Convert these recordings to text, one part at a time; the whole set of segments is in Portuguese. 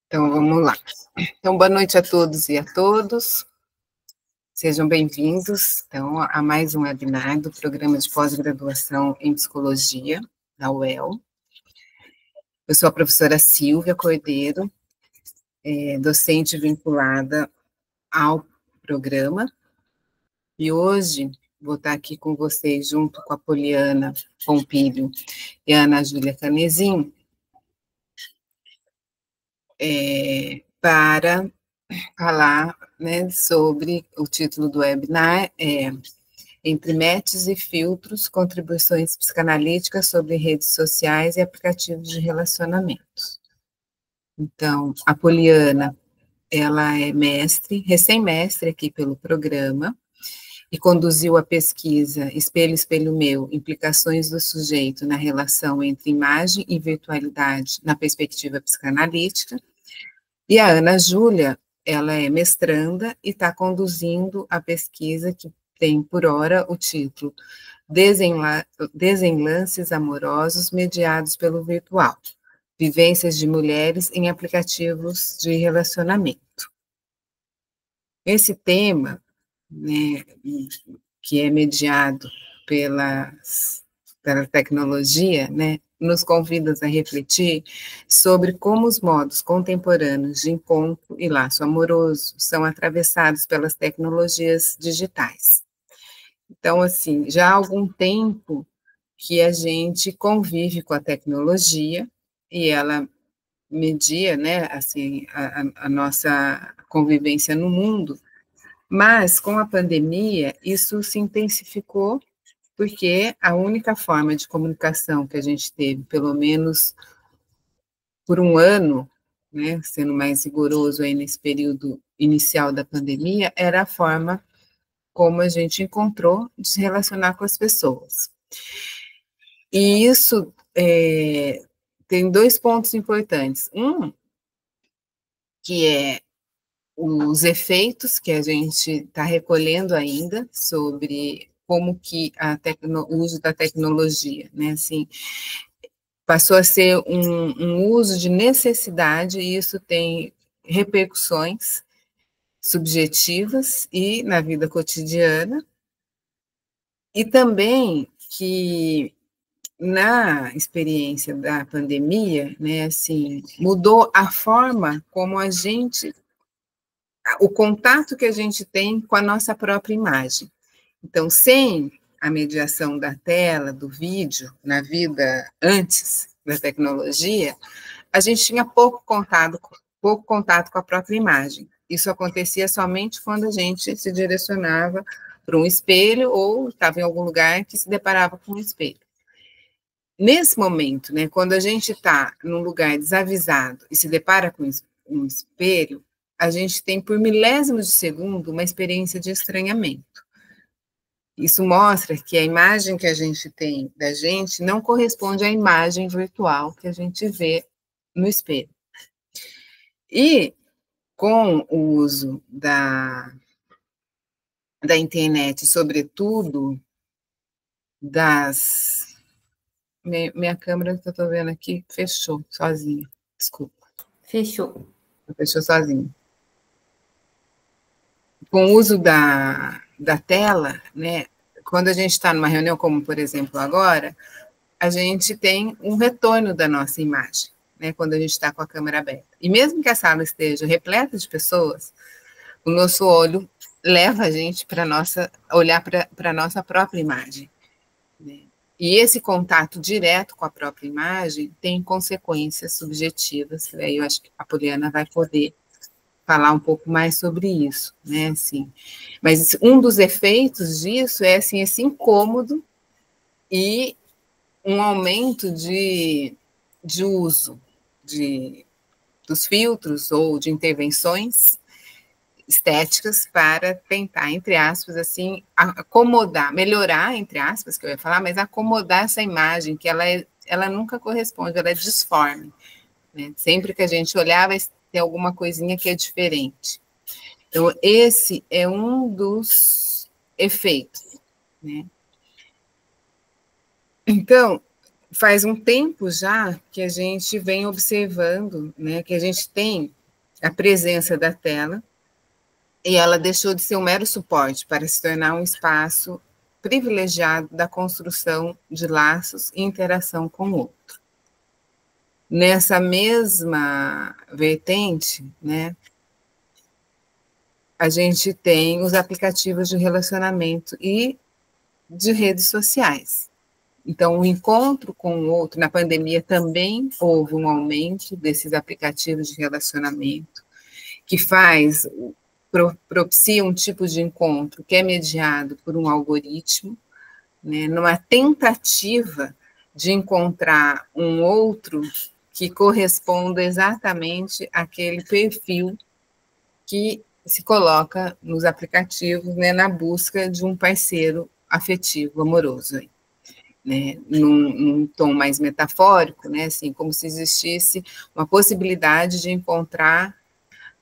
Então, vamos lá. Então, boa noite a todos e a todos. Sejam bem-vindos, então, a mais um webinar do Programa de Pós-Graduação em Psicologia, da UEL. Eu sou a professora Silvia Cordeiro, docente vinculada ao programa, e hoje vou estar aqui com vocês, junto com a Poliana Pompilho e a Ana Júlia Canezin, para falar, né, sobre o título do webinar, Entre Matches e Filtros, Contribuições Psicanalíticas sobre Redes Sociais e Aplicativos de Relacionamento. Então, a Poliana, ela é mestre, recém-mestre aqui pelo programa, e conduziu a pesquisa Espelho, Espelho Meu, Implicações do Sujeito na Relação entre Imagem e Virtualidade na Perspectiva Psicanalítica. E a Ana Júlia, ela é mestranda e está conduzindo a pesquisa que tem, por hora, o título Desenlaces Amorosos Mediados pelo Virtual, Vivências de Mulheres em Aplicativos de Relacionamento. Esse tema, né, que é mediado pela tecnologia, né, nos convida a refletir sobre como os modos contemporâneos de encontro e laço amoroso são atravessados pelas tecnologias digitais. Então, assim, já há algum tempo que a gente convive com a tecnologia e ela media, né, assim, a nossa convivência no mundo, mas com a pandemia isso se intensificou, porque a única forma de comunicação que a gente teve, pelo menos por um ano, né, sendo mais rigoroso aí nesse período inicial da pandemia, era a forma como a gente encontrou de se relacionar com as pessoas. E isso tem dois pontos importantes. Um, que é os efeitos que a gente está recolhendo ainda sobre como que o uso da tecnologia, né, assim, passou a ser um uso de necessidade, e isso tem repercussões subjetivas e na vida cotidiana, e também que na experiência da pandemia, né, assim, mudou a forma como o contato que a gente tem com a nossa própria imagem. Então, sem a mediação da tela, do vídeo, na vida antes da tecnologia, a gente tinha pouco contato com a própria imagem. Isso acontecia somente quando a gente se direcionava para um espelho ou estava em algum lugar que se deparava com um espelho. Nesse momento, né, quando a gente está num lugar desavisado e se depara com um espelho, a gente tem por milésimos de segundo uma experiência de estranhamento. Isso mostra que a imagem que a gente tem da gente não corresponde à imagem virtual que a gente vê no espelho. E com o uso da internet, sobretudo das... Minha câmera que eu estou vendo aqui fechou sozinha, desculpa. Fechou. Fechou sozinha. Com o uso da tela, né, quando a gente está numa reunião, como por exemplo agora, a gente tem um retorno da nossa imagem, né, quando a gente está com a câmera aberta. E mesmo que a sala esteja repleta de pessoas, o nosso olho leva a gente para olhar para a nossa própria imagem, né? E esse contato direto com a própria imagem tem consequências subjetivas, que aí eu acho que a Poliana vai poder falar um pouco mais sobre isso, né, assim. Mas um dos efeitos disso é, assim, esse incômodo e um aumento de uso dos filtros ou de intervenções estéticas para tentar, entre aspas, assim, acomodar, melhorar, entre aspas, que eu ia falar, mas acomodar essa imagem, que ela nunca corresponde, ela é disforme, né? Sempre que a gente olhar, vai ter alguma coisinha que é diferente. Então, esse é um dos efeitos, né? Então, faz um tempo já que a gente vem observando, né, que a gente tem a presença da tela, e ela deixou de ser um mero suporte para se tornar um espaço privilegiado da construção de laços e interação com o outro. Nessa mesma vertente, né, a gente tem os aplicativos de relacionamento e de redes sociais. Então, o encontro com o outro, na pandemia também houve um aumento desses aplicativos de relacionamento, que propicia um tipo de encontro que é mediado por um algoritmo, né, numa tentativa de encontrar um outro que corresponda exatamente àquele perfil que se coloca nos aplicativos, né, na busca de um parceiro afetivo, amoroso, né, num tom mais metafórico, né, assim, como se existisse uma possibilidade de encontrar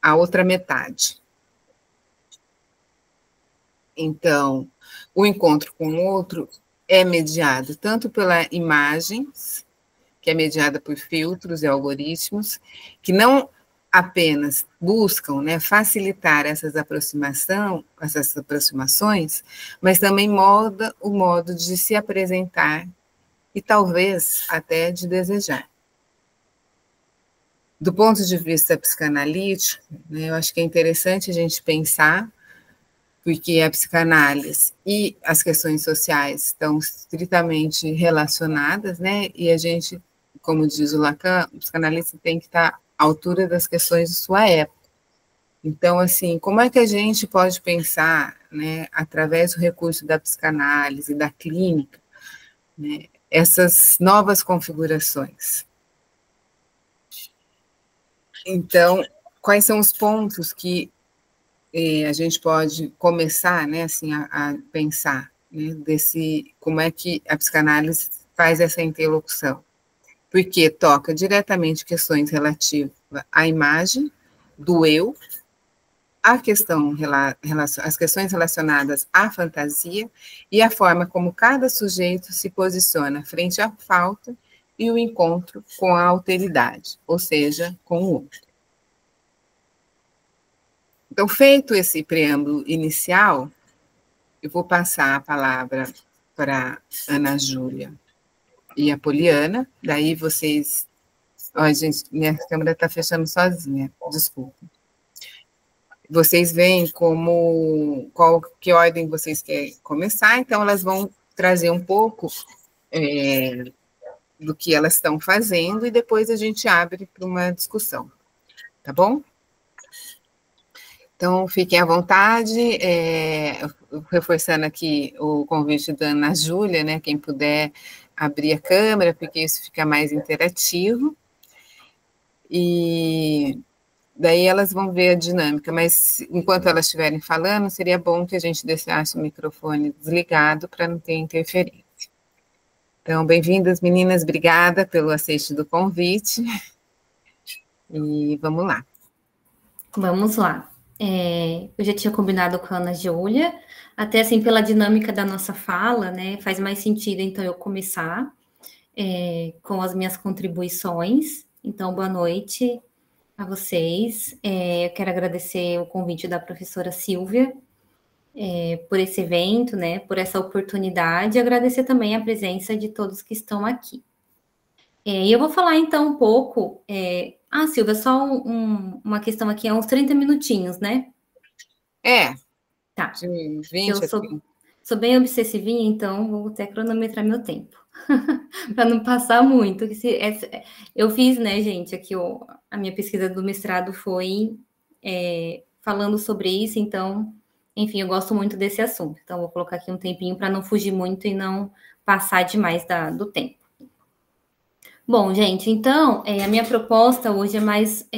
a outra metade. Então, o encontro com o outro é mediado tanto pela imagens, que é mediada por filtros e algoritmos, que não apenas buscam, né, facilitar essas aproximações, mas também moda o modo de se apresentar e talvez até de desejar. Do ponto de vista psicanalítico, né, eu acho que é interessante a gente pensar, porque a psicanálise e as questões sociais estão estritamente relacionadas, né, e a gente, como diz o Lacan, o psicanalista tem que estar à altura das questões de sua época. Então, assim, como é que a gente pode pensar, né, através do recurso da psicanálise, da clínica, né, essas novas configurações? Então, quais são os pontos que a gente pode começar, né, assim, a pensar, né, como é que a psicanálise faz essa interlocução? Porque toca diretamente questões relativas à imagem do eu, as questões relacionadas à fantasia e a forma como cada sujeito se posiciona frente à falta e o encontro com a alteridade, ou seja, com o outro. Então, feito esse preâmbulo inicial, eu vou passar a palavra para Ana Júlia e a Poliana, daí vocês... Ó, gente, minha câmera está fechando sozinha, desculpa. Vocês veem que ordem vocês querem começar, então elas vão trazer um pouco do que elas estão fazendo e depois a gente abre para uma discussão, tá bom? Então, fiquem à vontade, reforçando aqui o convite da Ana Júlia, né, quem puder abrir a câmera, porque isso fica mais interativo, e daí elas vão ver a dinâmica, mas enquanto elas estiverem falando, seria bom que a gente deixasse o microfone desligado para não ter interferência. Então, bem-vindas, meninas, obrigada pelo aceite do convite, e vamos lá. Vamos lá. Eu já tinha combinado com a Ana Júlia, até assim, pela dinâmica da nossa fala, né, faz mais sentido, então, eu começar com as minhas contribuições. Então, boa noite a vocês. Eu quero agradecer o convite da professora Silvia por esse evento, né, por essa oportunidade, e agradecer também a presença de todos que estão aqui. E eu vou falar, então, um pouco... Silvia, só uma questão aqui, é uns 30 minutinhos, né? Tá. De 20 eu sou bem obsessivinha, então vou até cronometrar meu tempo, para não passar muito. Eu fiz, né, gente, aqui a minha pesquisa do mestrado foi falando sobre isso, então, enfim, eu gosto muito desse assunto. Então, vou colocar aqui um tempinho para não fugir muito e não passar demais do tempo. Bom, gente, então, a minha proposta hoje é mais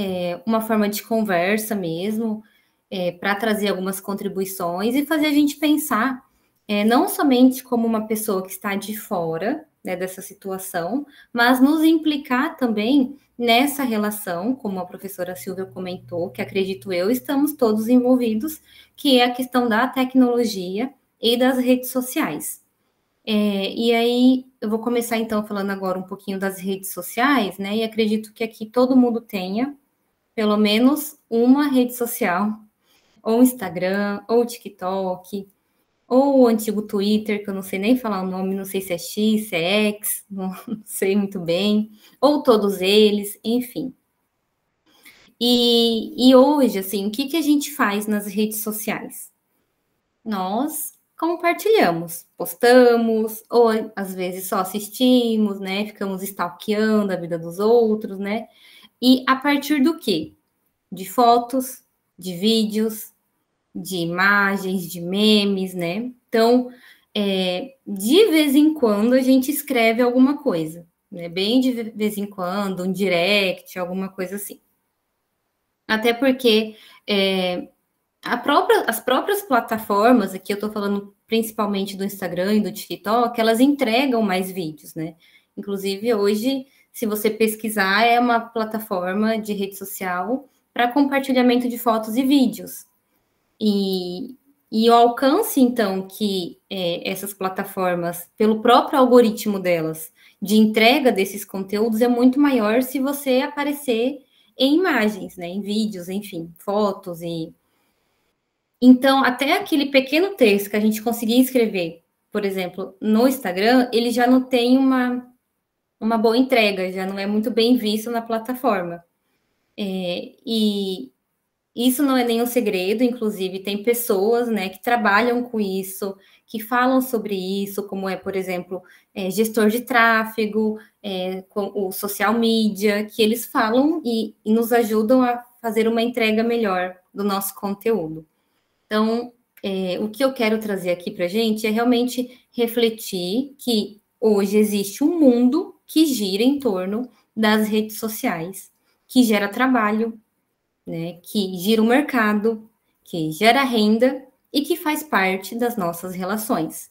uma forma de conversa mesmo, para trazer algumas contribuições e fazer a gente pensar, não somente como uma pessoa que está de fora, né, dessa situação, mas nos implicar também nessa relação, como a professora Silvia comentou, que acredito eu, estamos todos envolvidos, que é a questão da tecnologia e das redes sociais. E aí, eu vou começar, então, falando agora um pouquinho das redes sociais, né? E acredito que aqui todo mundo tenha pelo menos uma rede social, ou Instagram, ou TikTok, ou o antigo Twitter, que eu não sei nem falar o nome, não sei se é X, se é X, não sei muito bem, ou todos eles, enfim. E hoje, assim, o que a gente faz nas redes sociais? Nós compartilhamos, postamos, ou às vezes só assistimos, né? Ficamos stalkeando a vida dos outros, né? E a partir do quê? De fotos, de vídeos, de imagens, de memes, né? Então, de vez em quando a gente escreve alguma coisa, né? Bem de vez em quando, um direct, alguma coisa assim. Até porque as próprias plataformas, aqui eu estou falando principalmente do Instagram e do TikTok, elas entregam mais vídeos, né? Inclusive, hoje, se você pesquisar, é uma plataforma de rede social para compartilhamento de fotos e vídeos. E o alcance, então, que essas plataformas, pelo próprio algoritmo delas, de entrega desses conteúdos, é muito maior se você aparecer em imagens, né? Em vídeos, enfim, fotos e então, até aquele pequeno texto que a gente conseguia escrever, por exemplo, no Instagram, ele já não tem uma boa entrega, já não é muito bem visto na plataforma. E isso não é nenhum segredo, inclusive tem pessoas, né, que trabalham com isso, que falam sobre isso, como é, por exemplo, gestor de tráfego, com o social media, que eles falam e nos ajudam a fazer uma entrega melhor do nosso conteúdo. Então, o que eu quero trazer aqui para a gente é realmente refletir que hoje existe um mundo que gira em torno das redes sociais, que gera trabalho, né, que gira o mercado, que gera renda e que faz parte das nossas relações.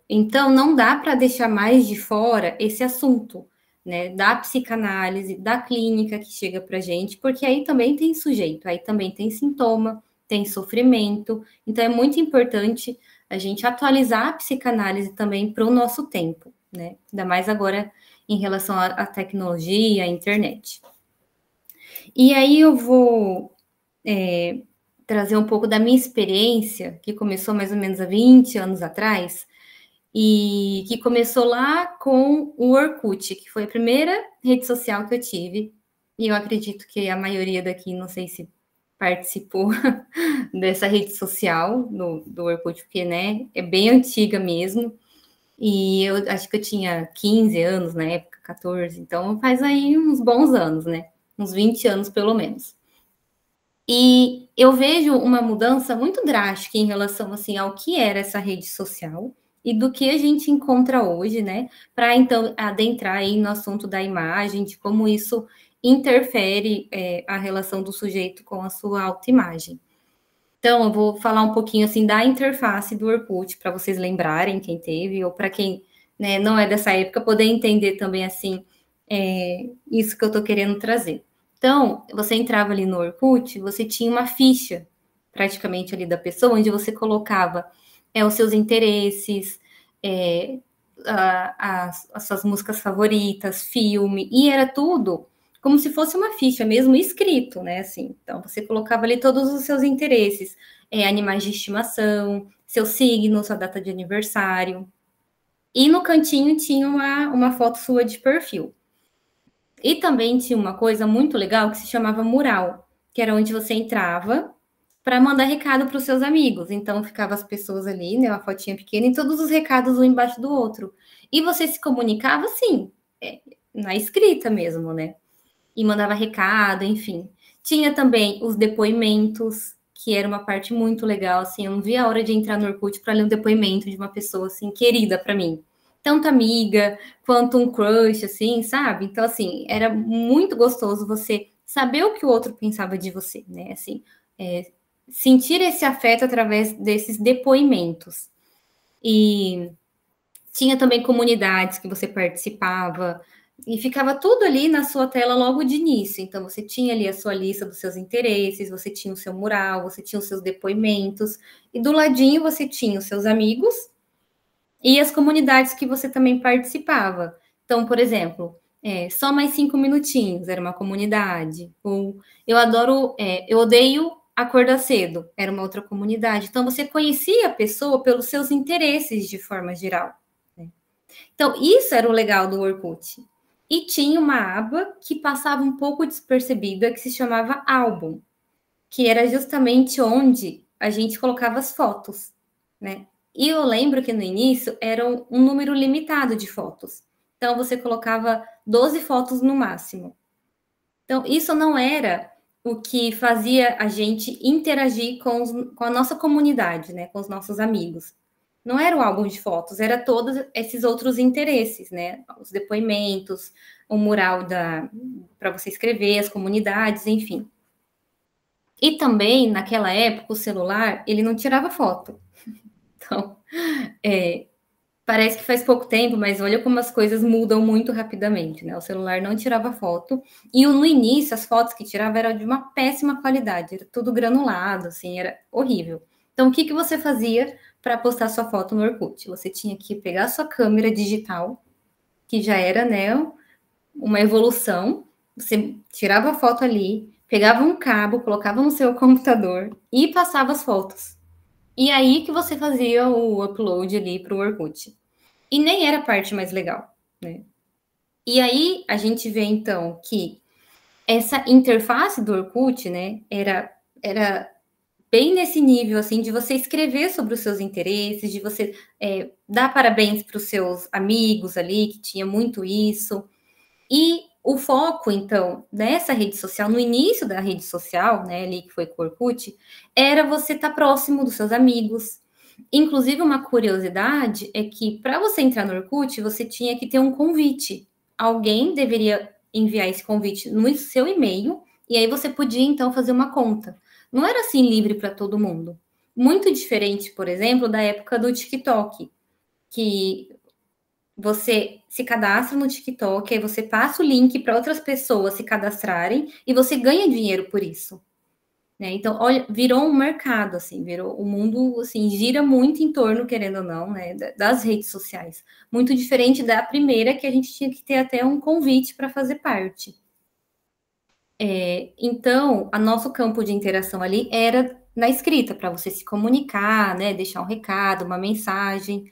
Então, não dá para deixar mais de fora esse assunto, né, da psicanálise, da clínica que chega para a gente, porque aí também tem sujeito, aí também tem sintoma, tem sofrimento. Então, é muito importante a gente atualizar a psicanálise também para o nosso tempo, né? Ainda mais agora em relação à tecnologia, à internet. E aí eu vou trazer um pouco da minha experiência, que começou mais ou menos há 20 anos atrás, e que começou lá com o Orkut, que foi a primeira rede social que eu tive, e eu acredito que a maioria daqui, não sei se participou dessa rede social do Orkut, porque, né, é bem antiga mesmo, e eu acho que eu tinha 15 anos na época, 14, então faz aí uns bons anos, né, uns 20 anos pelo menos. E eu vejo uma mudança muito drástica em relação, assim, ao que era essa rede social e do que a gente encontra hoje, né? Para, então, adentrar aí no assunto da imagem, de como isso interfere a relação do sujeito com a sua autoimagem. Então, eu vou falar um pouquinho, assim, da interface do Orkut, para vocês lembrarem quem teve, ou para quem, né, não é dessa época, poder entender também, assim, isso que eu estou querendo trazer. Então, você entrava ali no Orkut, você tinha uma ficha, praticamente ali da pessoa, onde você colocava os seus interesses, as suas músicas favoritas, filme, e era tudo como se fosse uma ficha mesmo escrito, né? Assim, então, você colocava ali todos os seus interesses, animais de estimação, seu signo, sua data de aniversário, e no cantinho tinha uma foto sua de perfil. E também tinha uma coisa muito legal que se chamava mural, que era onde você entrava para mandar recado para os seus amigos. Então, ficava as pessoas ali, né, uma fotinha pequena, e todos os recados um embaixo do outro. E você se comunicava, assim, na escrita mesmo, né? E mandava recado, enfim. Tinha também os depoimentos, que era uma parte muito legal, assim, eu não via a hora de entrar no Orkut para ler um depoimento de uma pessoa, assim, querida para mim. Tanto amiga, quanto um crush, assim, sabe? Então, assim, era muito gostoso você saber o que o outro pensava de você, né? Assim, sentir esse afeto através desses depoimentos. E tinha também comunidades que você participava, e ficava tudo ali na sua tela logo de início. Então, você tinha ali a sua lista dos seus interesses, você tinha o seu mural, você tinha os seus depoimentos, e do ladinho você tinha os seus amigos e as comunidades que você também participava. Então, por exemplo, Só mais 5 minutinhos, era uma comunidade. Ou eu odeio acordar cedo, era uma outra comunidade. Então, você conhecia a pessoa pelos seus interesses de forma geral. Né? Então, isso era o legal do Orkut. E tinha uma aba que passava um pouco despercebida, que se chamava álbum, que era justamente onde a gente colocava as fotos, né? E eu lembro que no início era um número limitado de fotos. Então, você colocava 12 fotos no máximo. Então, isso não era o que fazia a gente interagir com a nossa comunidade, né? Com os nossos amigos. Não era o álbum de fotos, era todos esses outros interesses, né? Os depoimentos, o mural para você escrever, as comunidades, enfim. E também, naquela época, o celular, ele não tirava foto. Então, parece que faz pouco tempo, mas olha como as coisas mudam muito rapidamente, né? O celular não tirava foto. E no início, as fotos que tirava eram de uma péssima qualidade. Era tudo granulado, assim, era horrível. Então, o que você fazia para postar sua foto no Orkut? Você tinha que pegar a sua câmera digital, que já era, né, uma evolução. Você tirava a foto ali, pegava um cabo, colocava no seu computador e passava as fotos. E aí que você fazia o upload ali para o Orkut. E nem era a parte mais legal, né? E aí a gente vê, então, que essa interface do Orkut, né, era bem nesse nível, assim, de você escrever sobre os seus interesses, de você dar parabéns para os seus amigos ali, que tinha muito isso. E o foco, então, dessa rede social, no início da rede social, né, ali que foi com o Orkut, era você estar próximo dos seus amigos. Inclusive, uma curiosidade é que para você entrar no Orkut, você tinha que ter um convite. Alguém deveria enviar esse convite no seu e-mail, e aí você podia, então, fazer uma conta. Não era assim livre para todo mundo. Muito diferente, por exemplo, da época do TikTok, que você se cadastra no TikTok, aí você passa o link para outras pessoas se cadastrarem e você ganha dinheiro por isso. Né? Então, olha, virou um mercado, assim, virou o mundo, assim, gira muito em torno, querendo ou não, né, das redes sociais. Muito diferente da primeira, que a gente tinha que ter até um convite para fazer parte. Então, o nosso campo de interação ali era na escrita, para você se comunicar, né, deixar um recado, uma mensagem.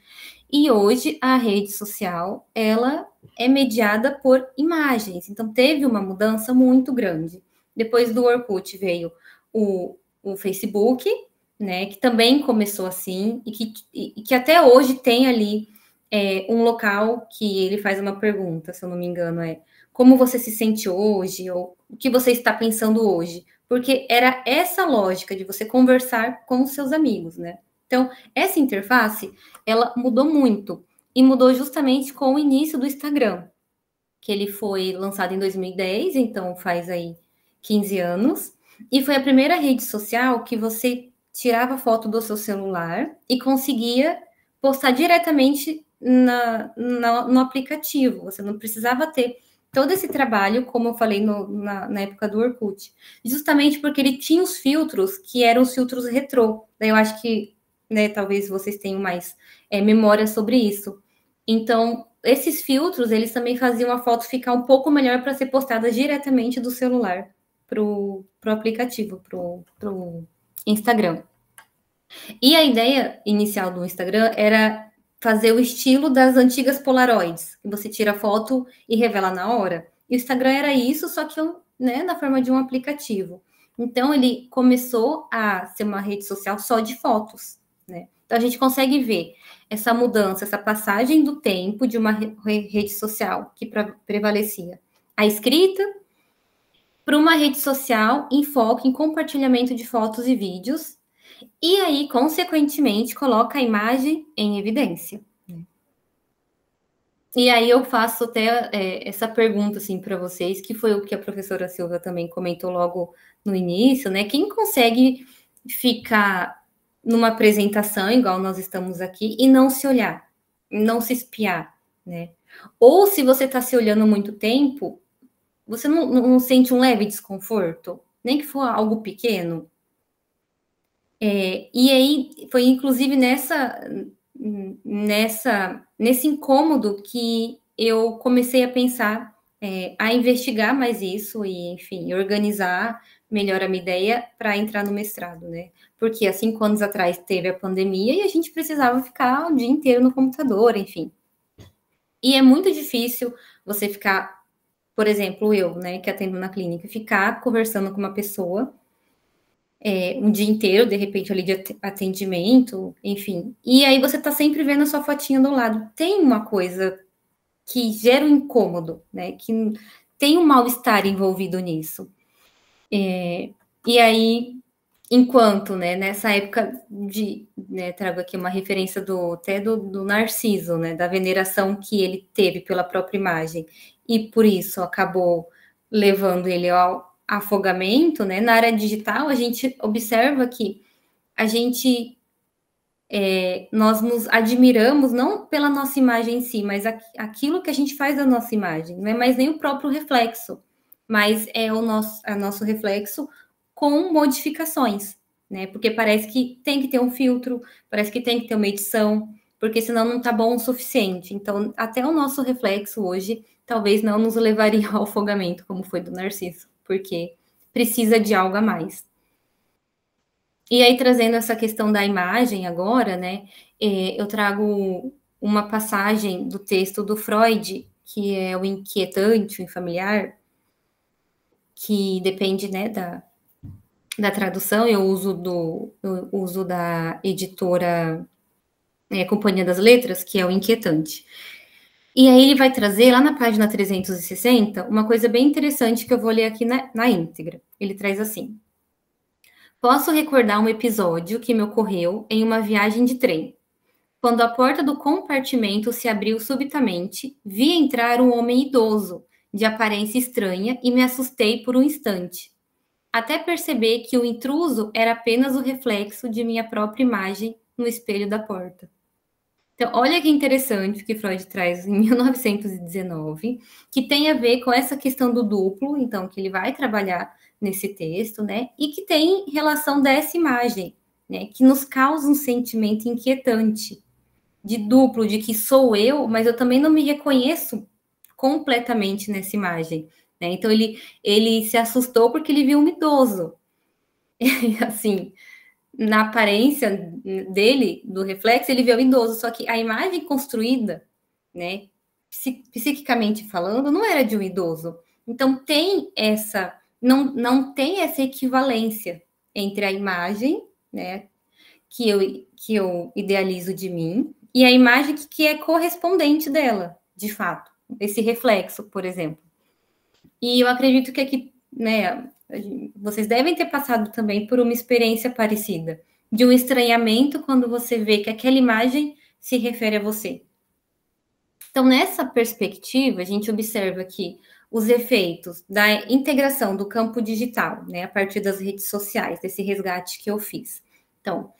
E hoje a rede social, ela é mediada por imagens. Então, teve uma mudança muito grande. Depois do Orkut veio o Facebook, né, que também começou assim, e que até hoje tem ali um local que ele faz uma pergunta, se eu não me engano, como você se sente hoje, ou o que você está pensando hoje? Porque era essa lógica de você conversar com os seus amigos, né? Então, essa interface, ela mudou muito, e mudou justamente com o início do Instagram, que ele foi lançado em 2010, então faz aí 15 anos, e foi a primeira rede social que você tirava foto do seu celular e conseguia postar diretamente no aplicativo. Você não precisava ter todo esse trabalho, como eu falei na época do Orkut, justamente porque ele tinha os filtros que eram os filtros retrô. Daí eu acho que, né, talvez vocês tenham mais memória sobre isso. Então, esses filtros, eles também faziam a foto ficar um pouco melhor para ser postada diretamente do celular pro aplicativo, pro Instagram. E a ideia inicial do Instagram era fazer o estilo das antigas Polaroids, que você tira a foto e revela na hora. E o Instagram era isso, só que né, na forma de um aplicativo. Então, ele começou a ser uma rede social só de fotos, né? Então, a gente consegue ver essa mudança, essa passagem do tempo de uma rede social que prevalecia a escrita para uma rede social em foco em compartilhamento de fotos e vídeos, e aí, consequentemente, coloca a imagem em evidência. E aí eu faço até essa pergunta assim para vocês, que foi o que a professora Silvia também comentou logo no início, né? Quem consegue ficar numa apresentação, igual nós estamos aqui, e não se olhar, não se espiar, né? Ou se você está se olhando muito tempo, você não sente um leve desconforto, nem que for algo pequeno? E aí foi inclusive nesse incômodo que eu comecei a pensar a investigar mais isso e, enfim, organizar melhor a minha ideia para entrar no mestrado, né? Porque há 5 anos atrás teve a pandemia e a gente precisava ficar o dia inteiro no computador, enfim. E é muito difícil você ficar, por exemplo, eu, né, que atendo na clínica, ficar conversando com uma pessoa um dia inteiro, de repente, ali de atendimento, enfim. E aí você tá sempre vendo a sua fotinha do lado. Tem uma coisa que gera um incômodo, né? Que tem um mal-estar envolvido nisso. E aí, enquanto, né, nessa época né, trago aqui uma referência até do Narciso, né, da veneração que ele teve pela própria imagem, e por isso acabou levando ele ao afogamento, né, na área digital, a gente observa que a gente, nós nos admiramos não pela nossa imagem em si, mas aquilo que a gente faz da nossa imagem, não é mais nem o próprio reflexo, mas é o nosso reflexo com modificações, né? Porque parece que tem que ter um filtro, parece que tem que ter uma edição, porque senão não tá bom o suficiente. Então, até o nosso reflexo hoje talvez não nos levaria ao afogamento, como foi do Narciso, porque precisa de algo a mais. E aí, trazendo essa questão da imagem agora, né? Eu trago uma passagem do texto do Freud, que é o inquietante, o infamiliar, que depende, né, da tradução, eu uso da editora Companhia das Letras, que é o Inquietante. E aí ele vai trazer, lá na página 360, uma coisa bem interessante que eu vou ler aqui na íntegra. Ele traz assim: posso recordar um episódio que me ocorreu em uma viagem de trem. Quando a porta do compartimento se abriu subitamente, vi entrar um homem idoso, de aparência estranha, e me assustei por um instante, até perceber que o intruso era apenas o reflexo de minha própria imagem no espelho da porta. Então, olha que interessante que Freud traz em 1919, que tem a ver com essa questão do duplo, então, que ele vai trabalhar nesse texto, né? E que tem relação dessa imagem, né? Que nos causa um sentimento inquietante, de duplo, de que sou eu, mas eu também não me reconheço completamente nessa imagem, né? Então, ele se assustou porque ele viu um idoso. E, assim, na aparência dele, do reflexo, ele vê o idoso, só que a imagem construída, né, psiquicamente falando, não era de um idoso. Então tem essa, não tem essa equivalência entre a imagem, né, que eu idealizo de mim e a imagem que é correspondente dela, de fato, esse reflexo, por exemplo. E eu acredito que aqui, né, vocês devem ter passado também por uma experiência parecida, de um estranhamento quando você vê que aquela imagem se refere a você. Então, nessa perspectiva, a gente observa que os efeitos da integração do campo digital, né, a partir das redes sociais, desse resgate que eu fiz. Então,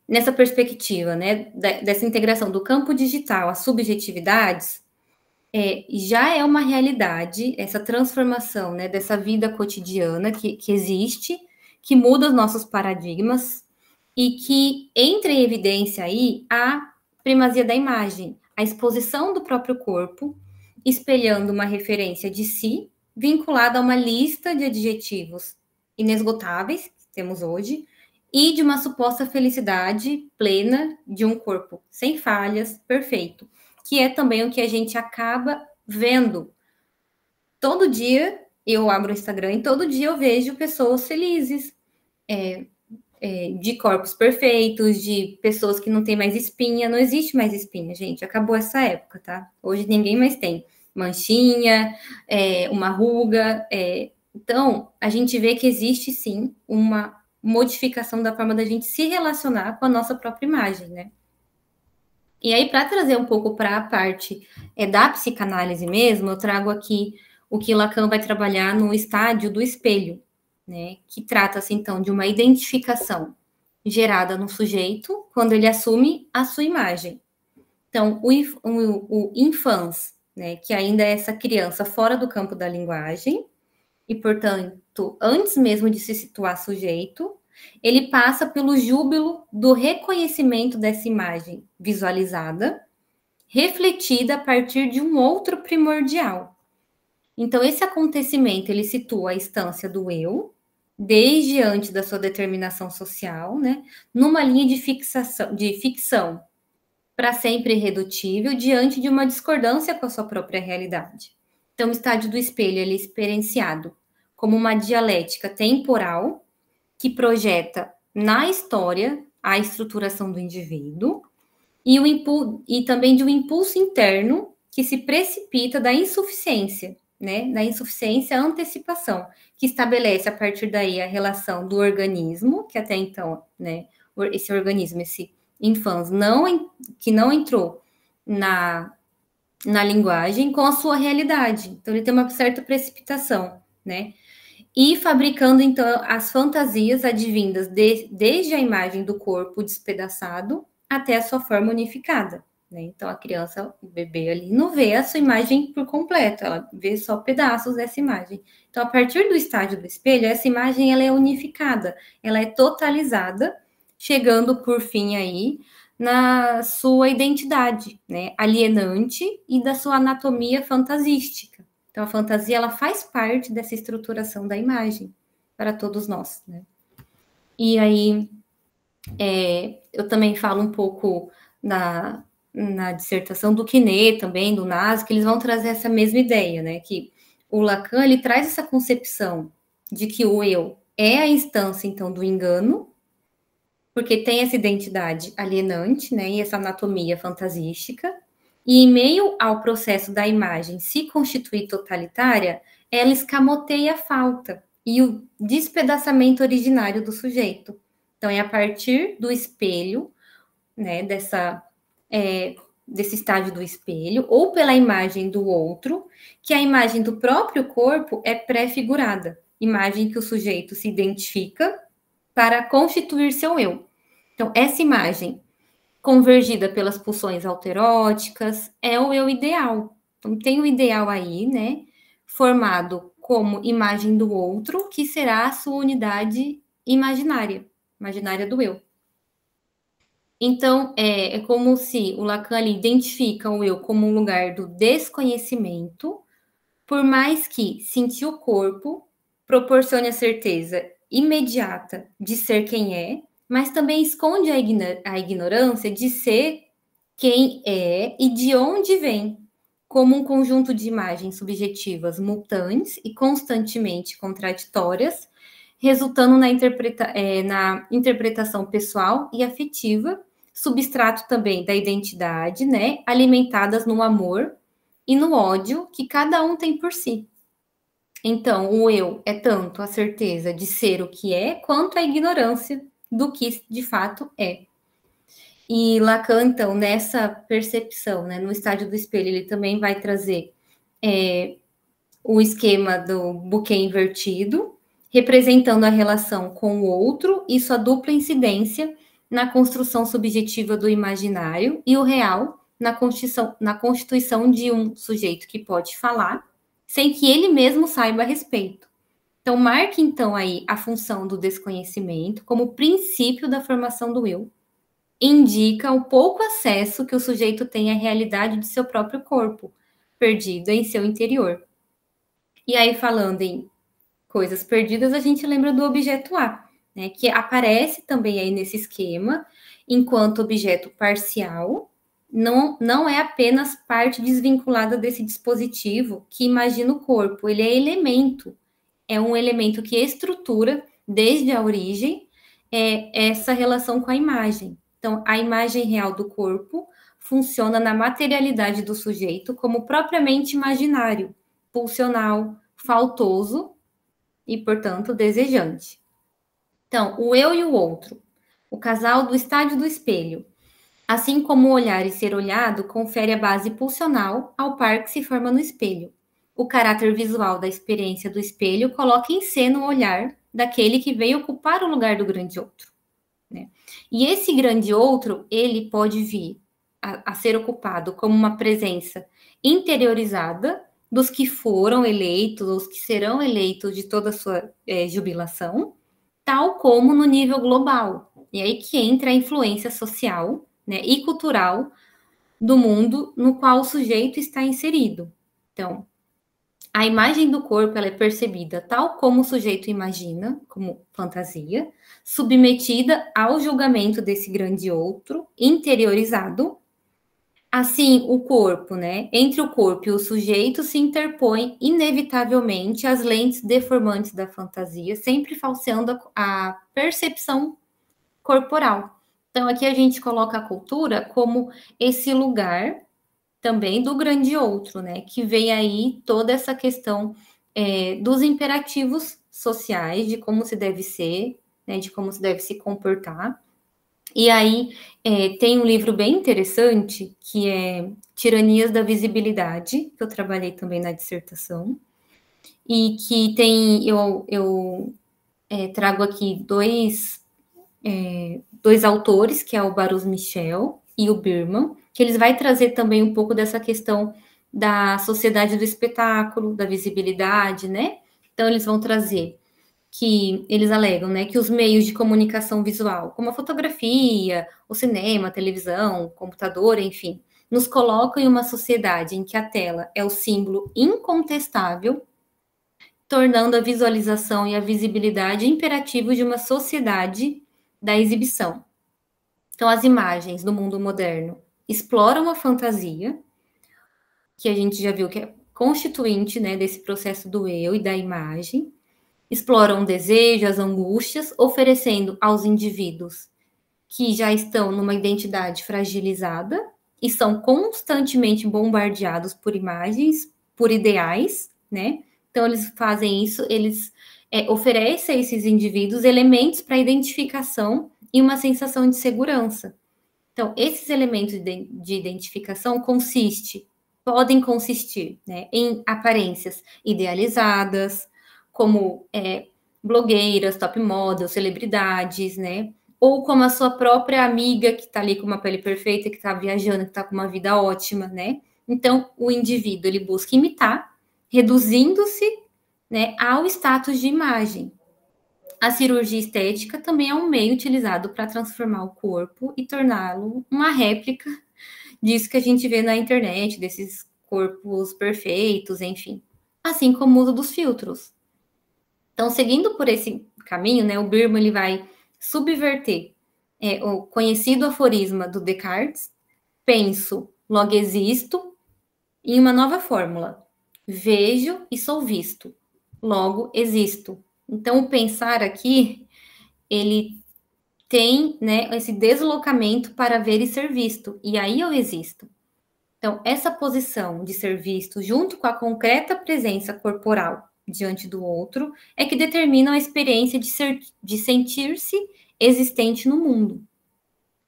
nessa perspectiva, né, dessa integração do campo digital às subjetividades, já é uma realidade essa transformação, né, dessa vida cotidiana que existe, que muda os nossos paradigmas e que entra em evidência aí a primazia da imagem, a exposição do próprio corpo, espelhando uma referência de si, vinculada a uma lista de adjetivos inesgotáveis que temos hoje, e de uma suposta felicidade plena de um corpo sem falhas, perfeito, que é também o que a gente acaba vendo. Todo dia eu abro o Instagram e todo dia eu vejo pessoas felizes, de corpos perfeitos, de pessoas que não tem mais espinha. Não existe mais espinha, gente. Acabou essa época, tá? Hoje ninguém mais tem manchinha, uma ruga. Então, a gente vê que existe, sim, uma modificação da forma da gente se relacionar com a nossa própria imagem, né? E aí, para trazer um pouco para a parte da psicanálise mesmo, eu trago aqui o que Lacan vai trabalhar no estádio do espelho, né? Que trata-se, então, de uma identificação gerada no sujeito quando ele assume a sua imagem. Então, o infans, né? Que ainda é essa criança fora do campo da linguagem, e, portanto, antes mesmo de se situar sujeito, ele passa pelo júbilo do reconhecimento dessa imagem visualizada, refletida a partir de um outro primordial, Então, esse acontecimento, ele situa a instância do eu, desde antes da sua determinação social, né, numa linha de ficção para sempre irredutível, diante de uma discordância com a sua própria realidade. Então, o estádio do espelho, ele é experienciado como uma dialética temporal que projeta na história a estruturação do indivíduo e também de um impulso interno que se precipita da insuficiência, né? Da insuficiência à antecipação, que estabelece a partir daí a relação do organismo, que até então, né, esse organismo, esse infans, que não entrou na linguagem, com a sua realidade. Então, ele tem uma certa precipitação, né? E fabricando, então, as fantasias advindas desde a imagem do corpo despedaçado até a sua forma unificada, né? Então, a criança, o bebê ali, não vê a sua imagem por completo, ela vê só pedaços dessa imagem. Então, a partir do estágio do espelho, essa imagem ela é unificada, ela é totalizada, chegando, por fim, aí, na sua identidade, né? Alienante e da sua anatomia fantasística. Então, a fantasia, ela faz parte dessa estruturação da imagem para todos nós, né? E aí, eu também falo um pouco na dissertação do Quinet também, do Naso, que eles vão trazer essa mesma ideia, né? Que o Lacan, ele traz essa concepção de que o eu é a instância, então, do engano, porque tem essa identidade alienante, né? E essa anatomia fantasística, e em meio ao processo da imagem se constituir totalitária, ela escamoteia a falta e o despedaçamento originário do sujeito. Então, é a partir do espelho, né, desse estágio do espelho, ou pela imagem do outro, que a imagem do próprio corpo é pré-figurada, imagem que o sujeito se identifica para constituir seu eu. Então, essa imagem convergida pelas pulsões autoeróticas, é o eu ideal. Então, tem o ideal aí, né, formado como imagem do outro, que será a sua unidade imaginária do eu. Então, é como se o Lacan identifica o eu como um lugar do desconhecimento, por mais que sentir o corpo proporcione a certeza imediata de ser quem é, mas também esconde a ignorância de ser quem é e de onde vem, como um conjunto de imagens subjetivas mutantes e constantemente contraditórias, resultando na interpretação pessoal e afetiva, substrato também da identidade, né, alimentadas no amor e no ódio que cada um tem por si. Então, o eu é tanto a certeza de ser o que é, quanto a ignorância do que de fato é. E Lacan, então, nessa percepção, né, no estádio do espelho, ele também vai trazer o esquema do buquê invertido, representando a relação com o outro e sua dupla incidência na construção subjetiva do imaginário e o real na constituição de um sujeito que pode falar, sem que ele mesmo saiba a respeito. Então, marque, então, aí a função do desconhecimento como princípio da formação do eu. Indica o pouco acesso que o sujeito tem à realidade de seu próprio corpo, perdido em seu interior. E aí, falando em coisas perdidas, a gente lembra do objeto A, né, que aparece também aí nesse esquema, enquanto objeto parcial, não é apenas parte desvinculada desse dispositivo que imagina o corpo, ele é elemento, é um elemento que estrutura, desde a origem, essa relação com a imagem. Então, a imagem real do corpo funciona na materialidade do sujeito como propriamente imaginário, pulsional, faltoso e, portanto, desejante. Então, o eu e o outro, o casal do estádio do espelho, assim como o olhar e ser olhado, confere a base pulsional ao par que se forma no espelho. O caráter visual da experiência do espelho coloca em cena o olhar daquele que veio ocupar o lugar do grande outro, né? E esse grande outro, ele pode vir a ser ocupado como uma presença interiorizada dos que foram eleitos, os que serão eleitos de toda a sua jubilação, tal como no nível global. E aí que entra a influência social, né, e cultural do mundo no qual o sujeito está inserido. Então, a imagem do corpo ela é percebida tal como o sujeito imagina, como fantasia, submetida ao julgamento desse grande outro, interiorizado. Assim, o corpo, né? Entre o corpo e o sujeito se interpõem inevitavelmente as lentes deformantes da fantasia, sempre falseando a percepção corporal. Então, aqui a gente coloca a cultura como esse lugar também do grande outro, né? Que vem aí toda essa questão dos imperativos sociais, de como se deve ser, né? De como se deve se comportar. E aí tem um livro bem interessante, que é Tiranias da Visibilidade, que eu trabalhei também na dissertação, e que tem, eu trago aqui dois autores, que é o Baruch Michel e o Birman, que eles vai trazer também um pouco dessa questão da sociedade do espetáculo, da visibilidade, né? Então, eles vão trazer que eles alegam, né, que os meios de comunicação visual, como a fotografia, o cinema, a televisão, o computador, enfim, nos colocam em uma sociedade em que a tela é o símbolo incontestável, tornando a visualização e a visibilidade imperativos de uma sociedade da exibição. Então, as imagens do mundo moderno exploram a fantasia, que a gente já viu que é constituinte, né, desse processo do eu e da imagem, exploram o desejo, as angústias, oferecendo aos indivíduos que já estão numa identidade fragilizada e são constantemente bombardeados por imagens, por ideais, né? Então, eles fazem isso, eles oferecem a esses indivíduos elementos para identificação e uma sensação de segurança. Então, esses elementos de identificação podem consistir, né, em aparências idealizadas, como blogueiras, top models, celebridades, né? Ou como a sua própria amiga que está ali com uma pele perfeita, que está viajando, que está com uma vida ótima, né? Então, o indivíduo, ele busca imitar, reduzindo-se, né, ao status de imagem. A cirurgia estética também é um meio utilizado para transformar o corpo e torná-lo uma réplica disso que a gente vê na internet, desses corpos perfeitos, enfim. Assim como o uso dos filtros. Então, seguindo por esse caminho, né, o Birman ele vai subverter o conhecido aforisma do Descartes, penso, logo existo, em uma nova fórmula. Vejo e sou visto, logo existo. Então, o pensar aqui, ele tem, né, esse deslocamento para ver e ser visto, e aí eu existo. Então, essa posição de ser visto, junto com a concreta presença corporal diante do outro, é que determinam a experiência de sentir-se existente no mundo.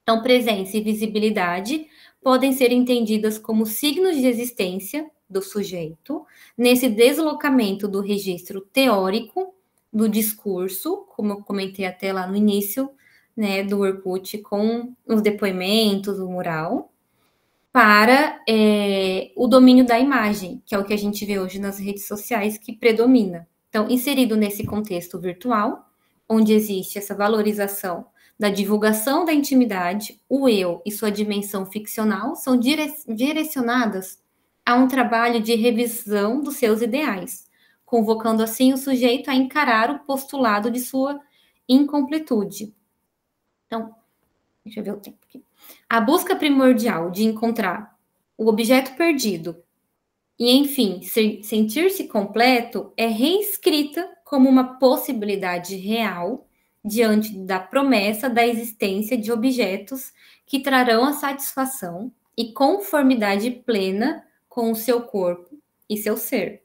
Então, presença e visibilidade podem ser entendidas como signos de existência do sujeito, nesse deslocamento do registro teórico do discurso, como eu comentei até lá no início, né, do Orkut, com os depoimentos, o mural, para o domínio da imagem, que é o que a gente vê hoje nas redes sociais, que predomina. Então, inserido nesse contexto virtual, onde existe essa valorização da divulgação da intimidade, o eu e sua dimensão ficcional são direcionadas a um trabalho de revisão dos seus ideais, convocando assim o sujeito a encarar o postulado de sua incompletude. Então, deixa eu ver o tempo aqui. A busca primordial de encontrar o objeto perdido e, enfim, sentir-se completo é reescrita como uma possibilidade real diante da promessa da existência de objetos que trarão a satisfação e conformidade plena com o seu corpo e seu ser.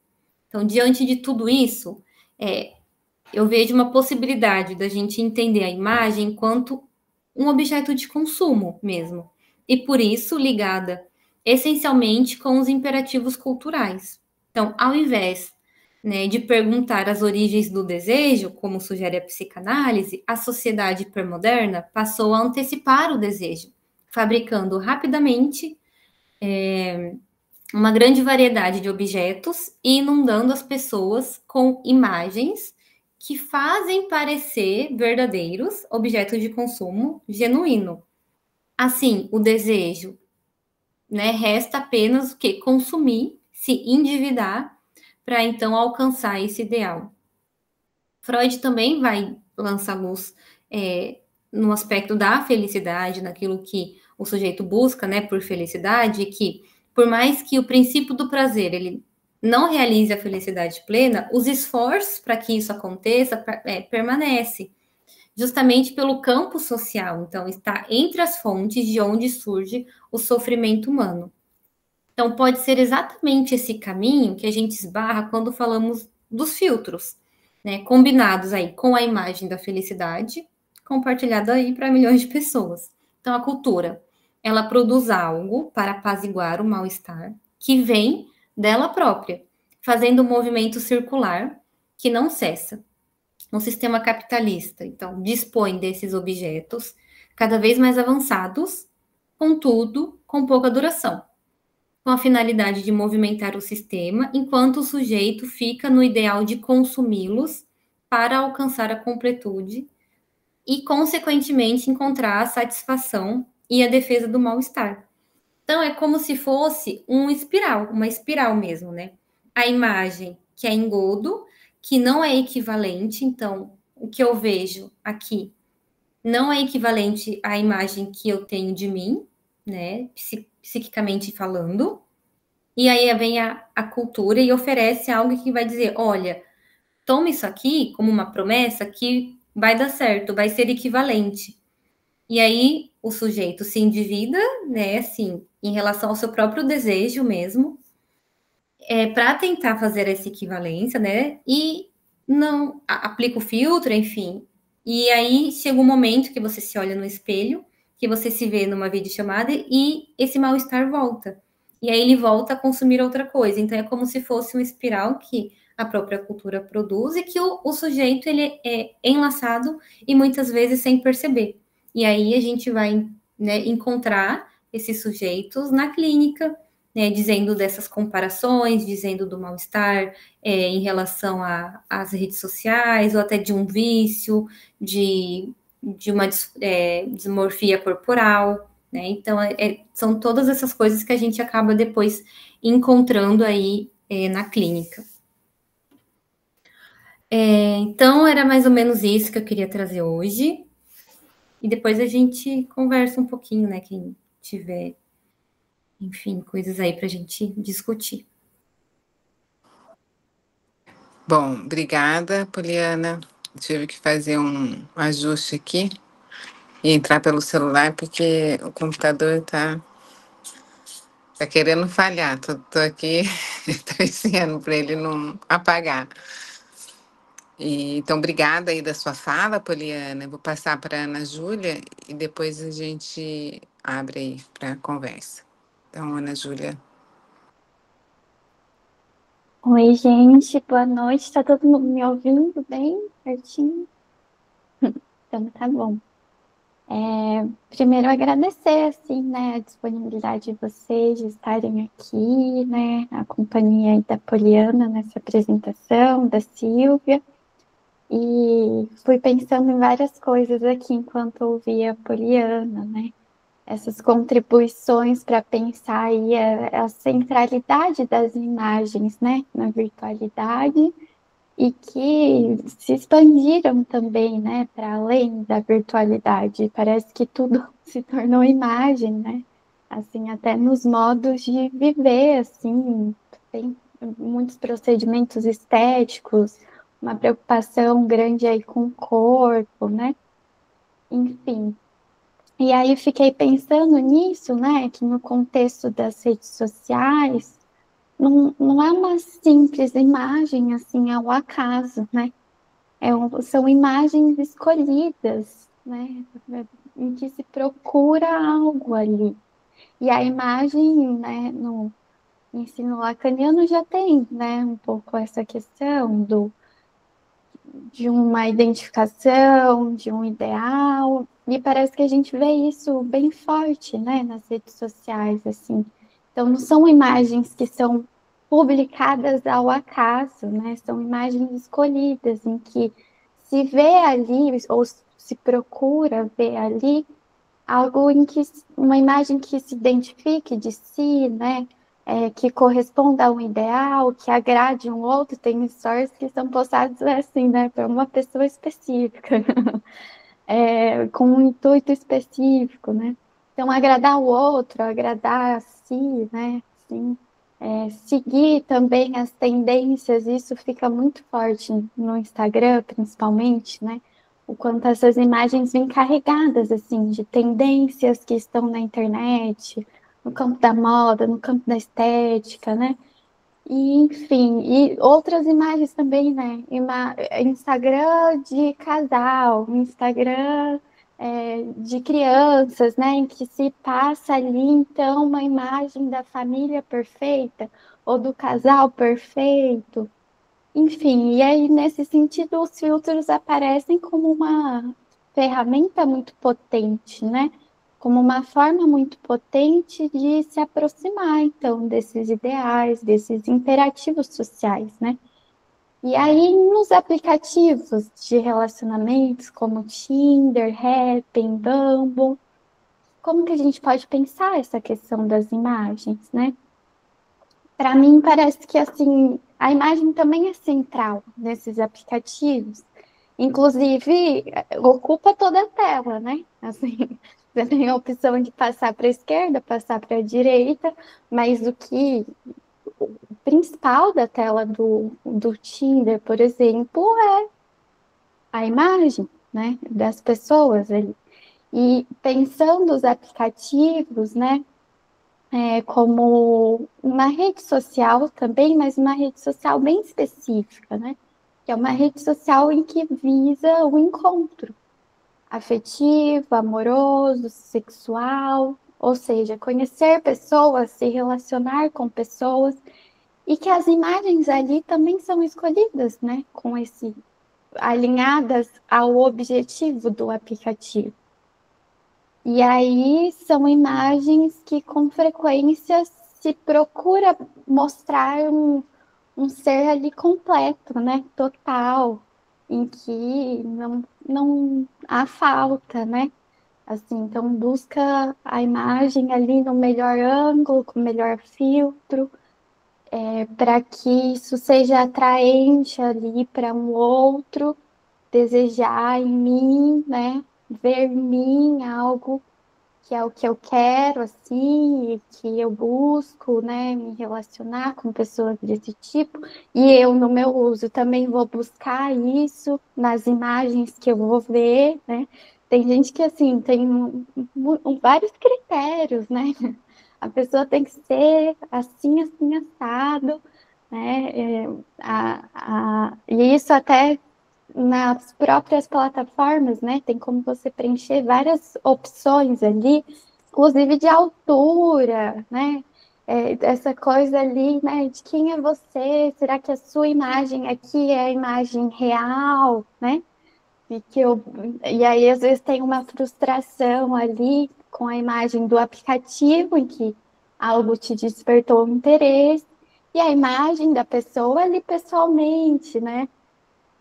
Então, diante de tudo isso, eu vejo uma possibilidade da gente entender a imagem enquanto um objeto de consumo mesmo, e por isso ligada essencialmente com os imperativos culturais. Então, ao invés, né, de perguntar as origens do desejo, como sugere a psicanálise, a sociedade hipermoderna passou a antecipar o desejo, fabricando rapidamente uma grande variedade de objetos e inundando as pessoas com imagens que fazem parecer verdadeiros objetos de consumo genuíno. Assim, o desejo, né, resta apenas o que? Consumir, se endividar para então alcançar esse ideal. Freud também vai lançar luz no aspecto da felicidade, naquilo que o sujeito busca, né, por felicidade, que por mais que o princípio do prazer ele não realize a felicidade plena, os esforços para que isso aconteça permanece, justamente pelo campo social. Então, está entre as fontes de onde surge o sofrimento humano. Então, pode ser exatamente esse caminho que a gente esbarra quando falamos dos filtros, né? Combinados aí com a imagem da felicidade, compartilhada aí para milhões de pessoas. Então, a cultura, ela produz algo para apaziguar o mal-estar que vem dela própria, fazendo um movimento circular que não cessa. Um sistema capitalista, então, dispõe desses objetos cada vez mais avançados, contudo, com pouca duração, com a finalidade de movimentar o sistema, enquanto o sujeito fica no ideal de consumi-los para alcançar a completude e, consequentemente, encontrar a satisfação e a defesa do mal-estar. Então, é como se fosse uma espiral mesmo, né? A imagem que é engodo, que não é equivalente, então, o que eu vejo aqui não é equivalente à imagem que eu tenho de mim, né? Psiquicamente falando. E aí vem a cultura e oferece algo que vai dizer, olha, toma isso aqui como uma promessa que vai dar certo, vai ser equivalente. E aí o sujeito se endivida, né, assim, em relação ao seu próprio desejo mesmo, para tentar fazer essa equivalência, né, e não aplica o filtro, enfim. E aí chega um momento que você se olha no espelho, que você se vê numa videochamada e esse mal-estar volta. E aí ele volta a consumir outra coisa. Então é como se fosse uma espiral que a própria cultura produz e que o sujeito ele é enlaçado e muitas vezes sem perceber. E aí a gente vai, né, encontrar esses sujeitos na clínica, né, dizendo dessas comparações, dizendo do mal-estar em relação às redes sociais, ou até de um vício, de uma dismorfia corporal, né? Então, são todas essas coisas que a gente acaba depois encontrando aí na clínica. Então, era mais ou menos isso que eu queria trazer hoje. E depois a gente conversa um pouquinho, né? Quem tiver, enfim, coisas aí para a gente discutir. Bom, obrigada, Poliana. Tive que fazer um ajuste aqui e entrar pelo celular porque o computador tá querendo falhar. Tô aqui torcendo para ele não apagar. Então, obrigada aí da sua fala, Poliana. Eu vou passar para a Ana Júlia e depois a gente abre aí para conversa. Então, Ana Júlia. Oi, gente, boa noite. Tá todo mundo me ouvindo bem, certinho? Então tá bom. Primeiro agradecer, assim, né, a disponibilidade de vocês de estarem aqui, né, a companhia aí da Poliana nessa apresentação, da Silvia. E fui pensando em várias coisas aqui enquanto ouvia a Poliana, né? Essas contribuições para pensar aí a centralidade das imagens, né, na virtualidade e que se expandiram também, né, para além da virtualidade. Parece que tudo se tornou imagem, né? Assim, até nos modos de viver, assim, tem muitos procedimentos estéticos, uma preocupação grande aí com o corpo, né? Enfim. E aí fiquei pensando nisso, né, que no contexto das redes sociais, não é uma simples imagem assim ao acaso, né? São imagens escolhidas, né? Em que se procura algo ali. E a imagem, né, no ensino lacaniano já tem, né, um pouco essa questão de uma identificação, de um ideal, e parece que a gente vê isso bem forte, né, nas redes sociais, assim. Então, não são imagens que são publicadas ao acaso, né, são imagens escolhidas, em que se vê ali, ou se procura ver ali, algo em que, uma imagem que se identifique de si, né, que corresponda a um ideal, que agrade um outro. Tem stories que são postados assim, né, para uma pessoa específica, com um intuito específico, né? Então, agradar o outro, agradar a si, né? Assim, seguir também as tendências, isso fica muito forte no Instagram, principalmente, né? O quanto essas imagens vêm carregadas, assim, de tendências que estão na internet, no campo da moda, no campo da estética, né? E, enfim, e outras imagens também, né? Instagram de casal, Instagram de crianças, né? Em que se passa ali, então, uma imagem da família perfeita ou do casal perfeito. Enfim, e aí, nesse sentido, os filtros aparecem como uma ferramenta muito potente, né? Como uma forma muito potente de se aproximar, então, desses ideais, desses imperativos sociais, né? E aí, nos aplicativos de relacionamentos, como Tinder, Happn, Bumble, como que a gente pode pensar essa questão das imagens, né? Para mim, parece que assim, a imagem também é central nesses aplicativos. Inclusive, ocupa toda a tela, né? Assim, você tem a opção de passar para a esquerda, passar para a direita, mas o principal da tela do Tinder, por exemplo, é a imagem, né, das pessoas ali. E pensando os aplicativos, né, como uma rede social também, mas uma rede social bem específica, né? Que é uma rede social em que visa o encontro afetivo, amoroso, sexual, ou seja, conhecer pessoas, se relacionar com pessoas, e que as imagens ali também são escolhidas, né? Com esse alinhadas ao objetivo do aplicativo. E aí são imagens que com frequência se procura mostrar um ser ali completo, né? Total, em que não há falta, né? Assim, então busca a imagem ali no melhor ângulo, com o melhor filtro, para que isso seja atraente ali para um outro, desejar em mim, né? Ver em mim algo que é o que eu quero, assim, e que eu busco, né, me relacionar com pessoas desse tipo, e eu, no meu uso, também vou buscar isso nas imagens que eu vou ver, né? Tem gente que, assim, tem vários critérios, né? A pessoa tem que ser assim, assim, assado, né? E isso até nas próprias plataformas, né? Tem como você preencher várias opções ali, inclusive de altura, né? Essa coisa ali, né? De quem é você? Será que a sua imagem aqui é a imagem real, né? E aí, às vezes, tem uma frustração ali com a imagem do aplicativo, em que algo te despertou um interesse, e a imagem da pessoa ali pessoalmente, né?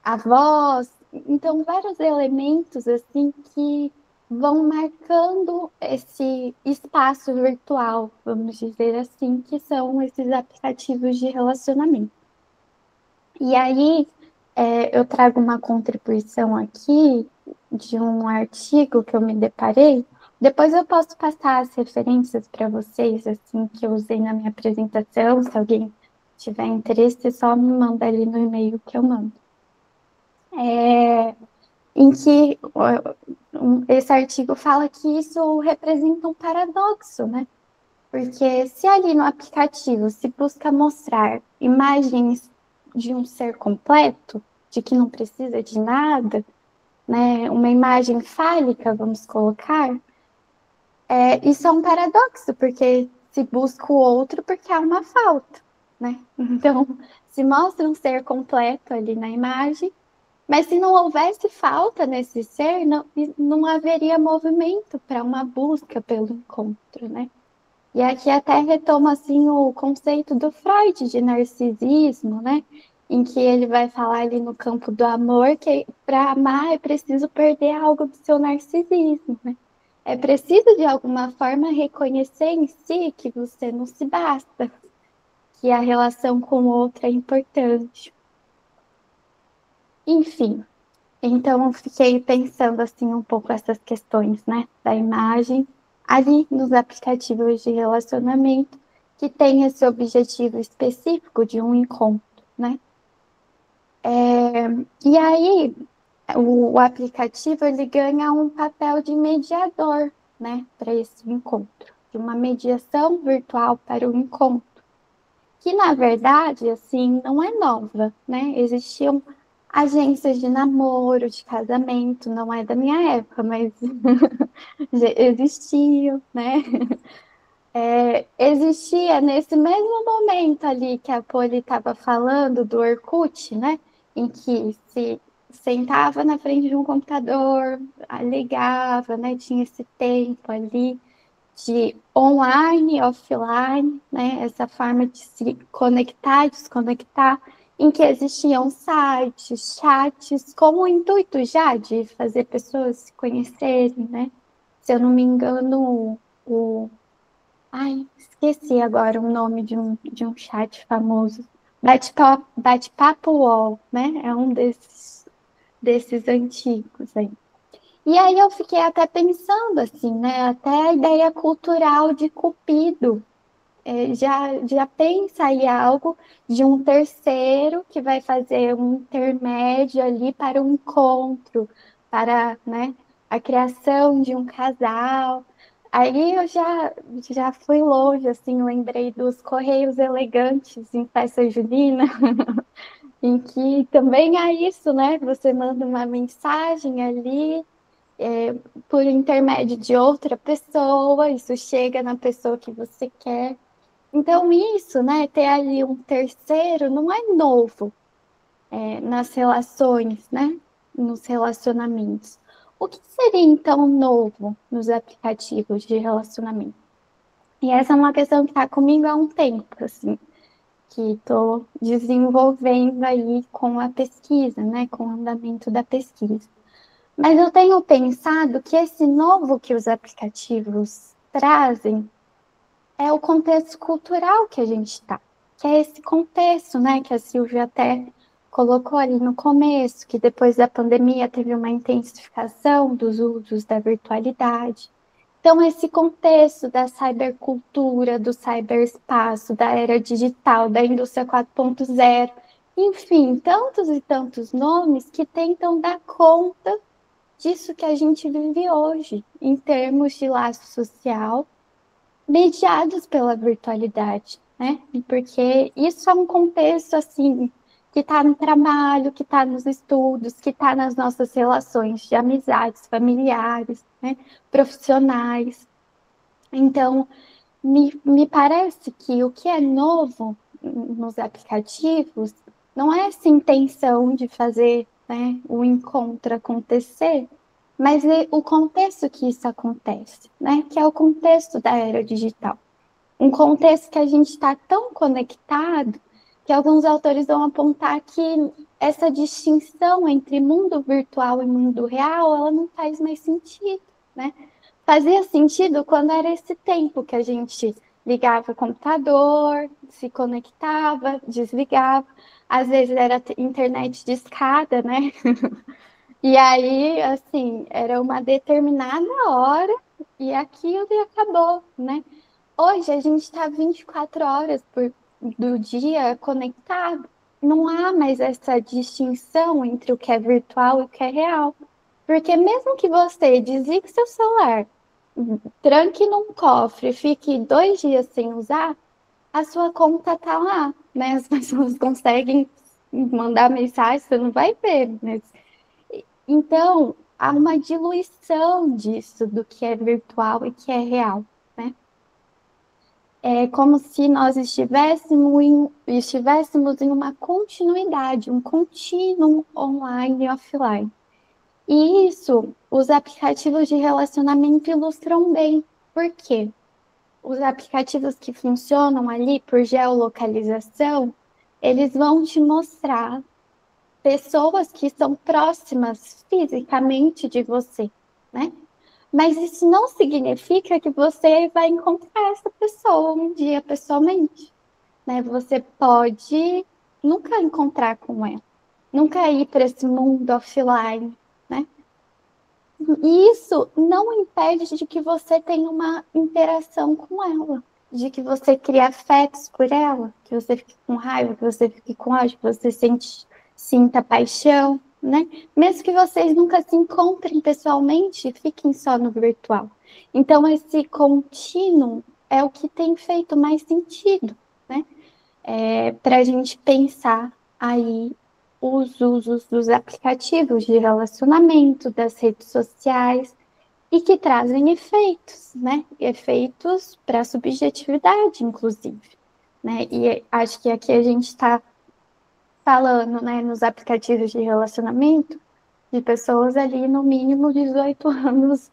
A voz, então vários elementos assim que vão marcando esse espaço virtual, vamos dizer assim, que são esses aplicativos de relacionamento. E aí eu trago uma contribuição aqui de um artigo que eu me deparei. Depois eu posso passar as referências para vocês, assim, que eu usei na minha apresentação. Se alguém tiver interesse, é só me manda ali no e-mail que eu mando. Em que esse artigo fala que isso representa um paradoxo, né? Porque se ali no aplicativo se busca mostrar imagens de um ser completo, de que não precisa de nada, né? Uma imagem fálica, vamos colocar, isso é um paradoxo, porque se busca o outro porque há uma falta, né? Então, se mostra um ser completo ali na imagem, mas se não houvesse falta nesse ser, não haveria movimento para uma busca pelo encontro, né? E aqui até retoma assim o conceito do Freud de narcisismo, né? Em que ele vai falar ali no campo do amor que para amar é preciso perder algo do seu narcisismo, né? É preciso de alguma forma reconhecer em si que você não se basta, que a relação com o outro é importante. Enfim, então eu fiquei pensando assim um pouco essas questões, né, da imagem ali nos aplicativos de relacionamento que tem esse objetivo específico de um encontro, né? E aí o aplicativo ele ganha um papel de mediador, né, para esse encontro, de uma mediação virtual para o encontro, que na verdade assim não é nova, né? Existiam agências de namoro, de casamento, não é da minha época, mas já existiam, né? Existia nesse mesmo momento ali que a Poli estava falando do Orkut, né? Em que se sentava na frente de um computador, ligava, né? Tinha esse tempo ali de online, offline, né? Essa forma de se conectar, desconectar, em que existiam sites, chats, com o intuito já de fazer pessoas se conhecerem, né? Se eu não me engano, Ai, esqueci agora o nome de um chat famoso. Bate-papo UOL, né? É um desses antigos aí. E aí eu fiquei até pensando assim, né? Até a ideia cultural de Cupido. Já pensa aí algo de um terceiro que vai fazer um intermédio ali para um encontro, para, né, a criação de um casal. Aí eu já fui longe, assim, lembrei dos Correios Elegantes em festa junina, em que também é isso, né? Você manda uma mensagem ali, por intermédio de outra pessoa, isso chega na pessoa que você quer. Então, isso, né, ter ali um terceiro não é novo, nas relações, né, nos relacionamentos. O que seria, então, novo nos aplicativos de relacionamento? E essa é uma questão que está comigo há um tempo, assim, que estou desenvolvendo aí com a pesquisa, né, com o andamento da pesquisa. Mas eu tenho pensado que esse novo que os aplicativos trazem é o contexto cultural que a gente está, que é esse contexto, né, que a Silvia até colocou ali no começo, que depois da pandemia teve uma intensificação dos usos da virtualidade. Então, esse contexto da cybercultura, do cyberespaço, da era digital, da indústria 4.0, enfim, tantos e tantos nomes que tentam dar conta disso que a gente vive hoje, em termos de laço social, mediados pela virtualidade, né? Porque isso é um contexto assim que está no trabalho, que está nos estudos, que está nas nossas relações de amizades, familiares, né? Profissionais. Então, me parece que o que é novo nos aplicativos não é essa intenção de fazer, né, o encontro acontecer, mas é o contexto que isso acontece, né, que é o contexto da era digital. Um contexto que a gente está tão conectado que alguns autores vão apontar que essa distinção entre mundo virtual e mundo real, ela não faz mais sentido, né? Fazia sentido quando era esse tempo que a gente ligava o computador, se conectava, desligava, às vezes era internet de escada, né? E aí, assim, era uma determinada hora e aquilo e acabou, né? Hoje a gente está 24 horas do dia conectado. Não há mais essa distinção entre o que é virtual e o que é real. Porque mesmo que você desligue seu celular, tranque num cofre, fique 2 dias sem usar, a sua conta tá lá, né? As pessoas conseguem mandar mensagem, você não vai ver, né? Então, há uma diluição disso, do que é virtual e que é real, né? É como se nós estivéssemos em uma continuidade, um contínuo online e offline. E isso, os aplicativos de relacionamento ilustram bem. Por quê? Os aplicativos que funcionam ali por geolocalização, eles vão te mostrar pessoas que são próximas fisicamente de você, né? Mas isso não significa que você vai encontrar essa pessoa um dia pessoalmente. né? Você pode nunca encontrar com ela, nunca ir para esse mundo offline, né? E isso não impede de que você tenha uma interação com ela, de que você crie afetos por ela, que você fique com raiva, que você fique com ódio, que você sinta paixão, né? Mesmo que vocês nunca se encontrem pessoalmente, fiquem só no virtual. Então, esse contínuo é o que tem feito mais sentido, né? Para a gente pensar aí os usos dos aplicativos de relacionamento, das redes sociais, e que trazem efeitos, né? Efeitos para a subjetividade, inclusive, né? E acho que aqui a gente está falando, né, nos aplicativos de relacionamento, de pessoas ali no mínimo 18 anos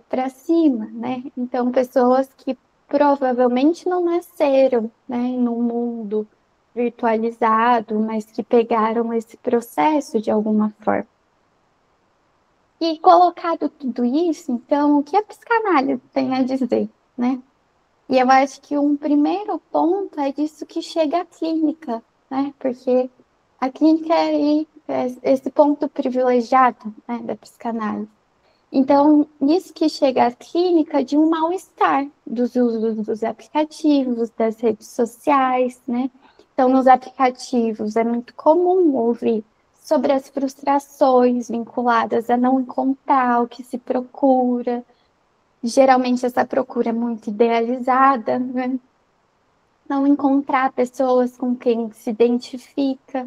para cima, né? Então, pessoas que provavelmente não nasceram, né, num mundo virtualizado, mas que pegaram esse processo de alguma forma. E colocado tudo isso, então, o que a psicanálise tem a dizer, né? E eu acho que um primeiro ponto é disso que chega à clínica, né? Porque a clínica é esse ponto privilegiado, né, da psicanálise. Então, nisso que chega à clínica de um mal-estar dos usos dos aplicativos, das redes sociais, né? Então, nos aplicativos é muito comum ouvir sobre as frustrações vinculadas a não encontrar o que se procura. Geralmente essa procura é muito idealizada, né? Não encontrar pessoas com quem se identifica.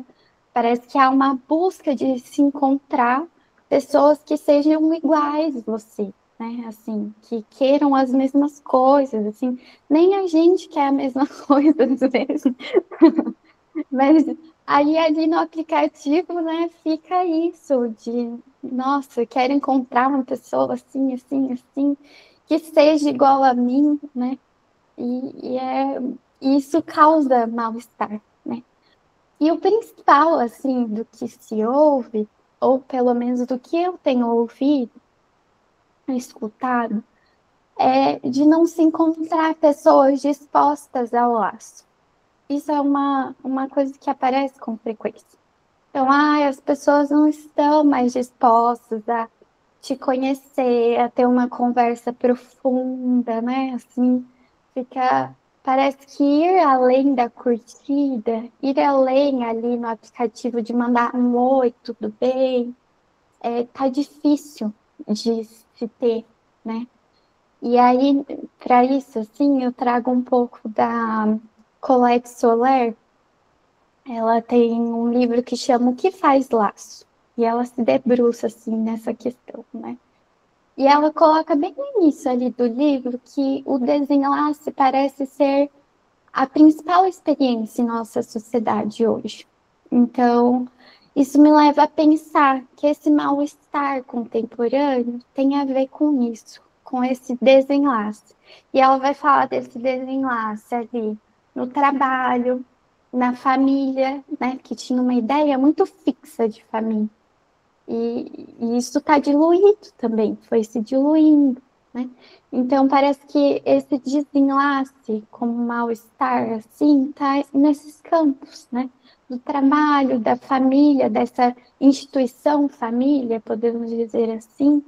Parece que há uma busca de se encontrar pessoas que sejam iguais a você, né? Assim, que queiram as mesmas coisas, assim. Nem a gente quer a mesma coisa às vezes. Mas aí ali no aplicativo, né, fica isso de, nossa, quero encontrar uma pessoa assim, assim, assim, que seja igual a mim, né? E isso causa mal-estar, né? E o principal, assim, do que se ouve, ou pelo menos do que eu tenho ouvido, escutado, é de não se encontrar pessoas dispostas ao laço. Isso é uma coisa que aparece com frequência. Então, as pessoas não estão mais dispostas a te conhecer, a ter uma conversa profunda, né? Assim, fica. Parece que ir além da curtida, ir além ali no aplicativo de mandar um oi, tudo bem, tá difícil de se ter, né? E aí, para isso, assim, eu trago um pouco da Colette Soler. Ela tem um livro que chama O que faz laço? E ela se debruça assim nessa questão, né? E ela coloca bem no início ali do livro que o desenlace parece ser a principal experiência em nossa sociedade hoje. Então, isso me leva a pensar que esse mal-estar contemporâneo tem a ver com isso, com esse desenlace. E ela vai falar desse desenlace ali no trabalho, na família, né, que tinha uma ideia muito fixa de família. E isso está diluído também, foi se diluindo, né? Então parece que esse desenlace como mal-estar, assim, está nesses campos, né? Do trabalho, da família, dessa instituição família, podemos dizer assim,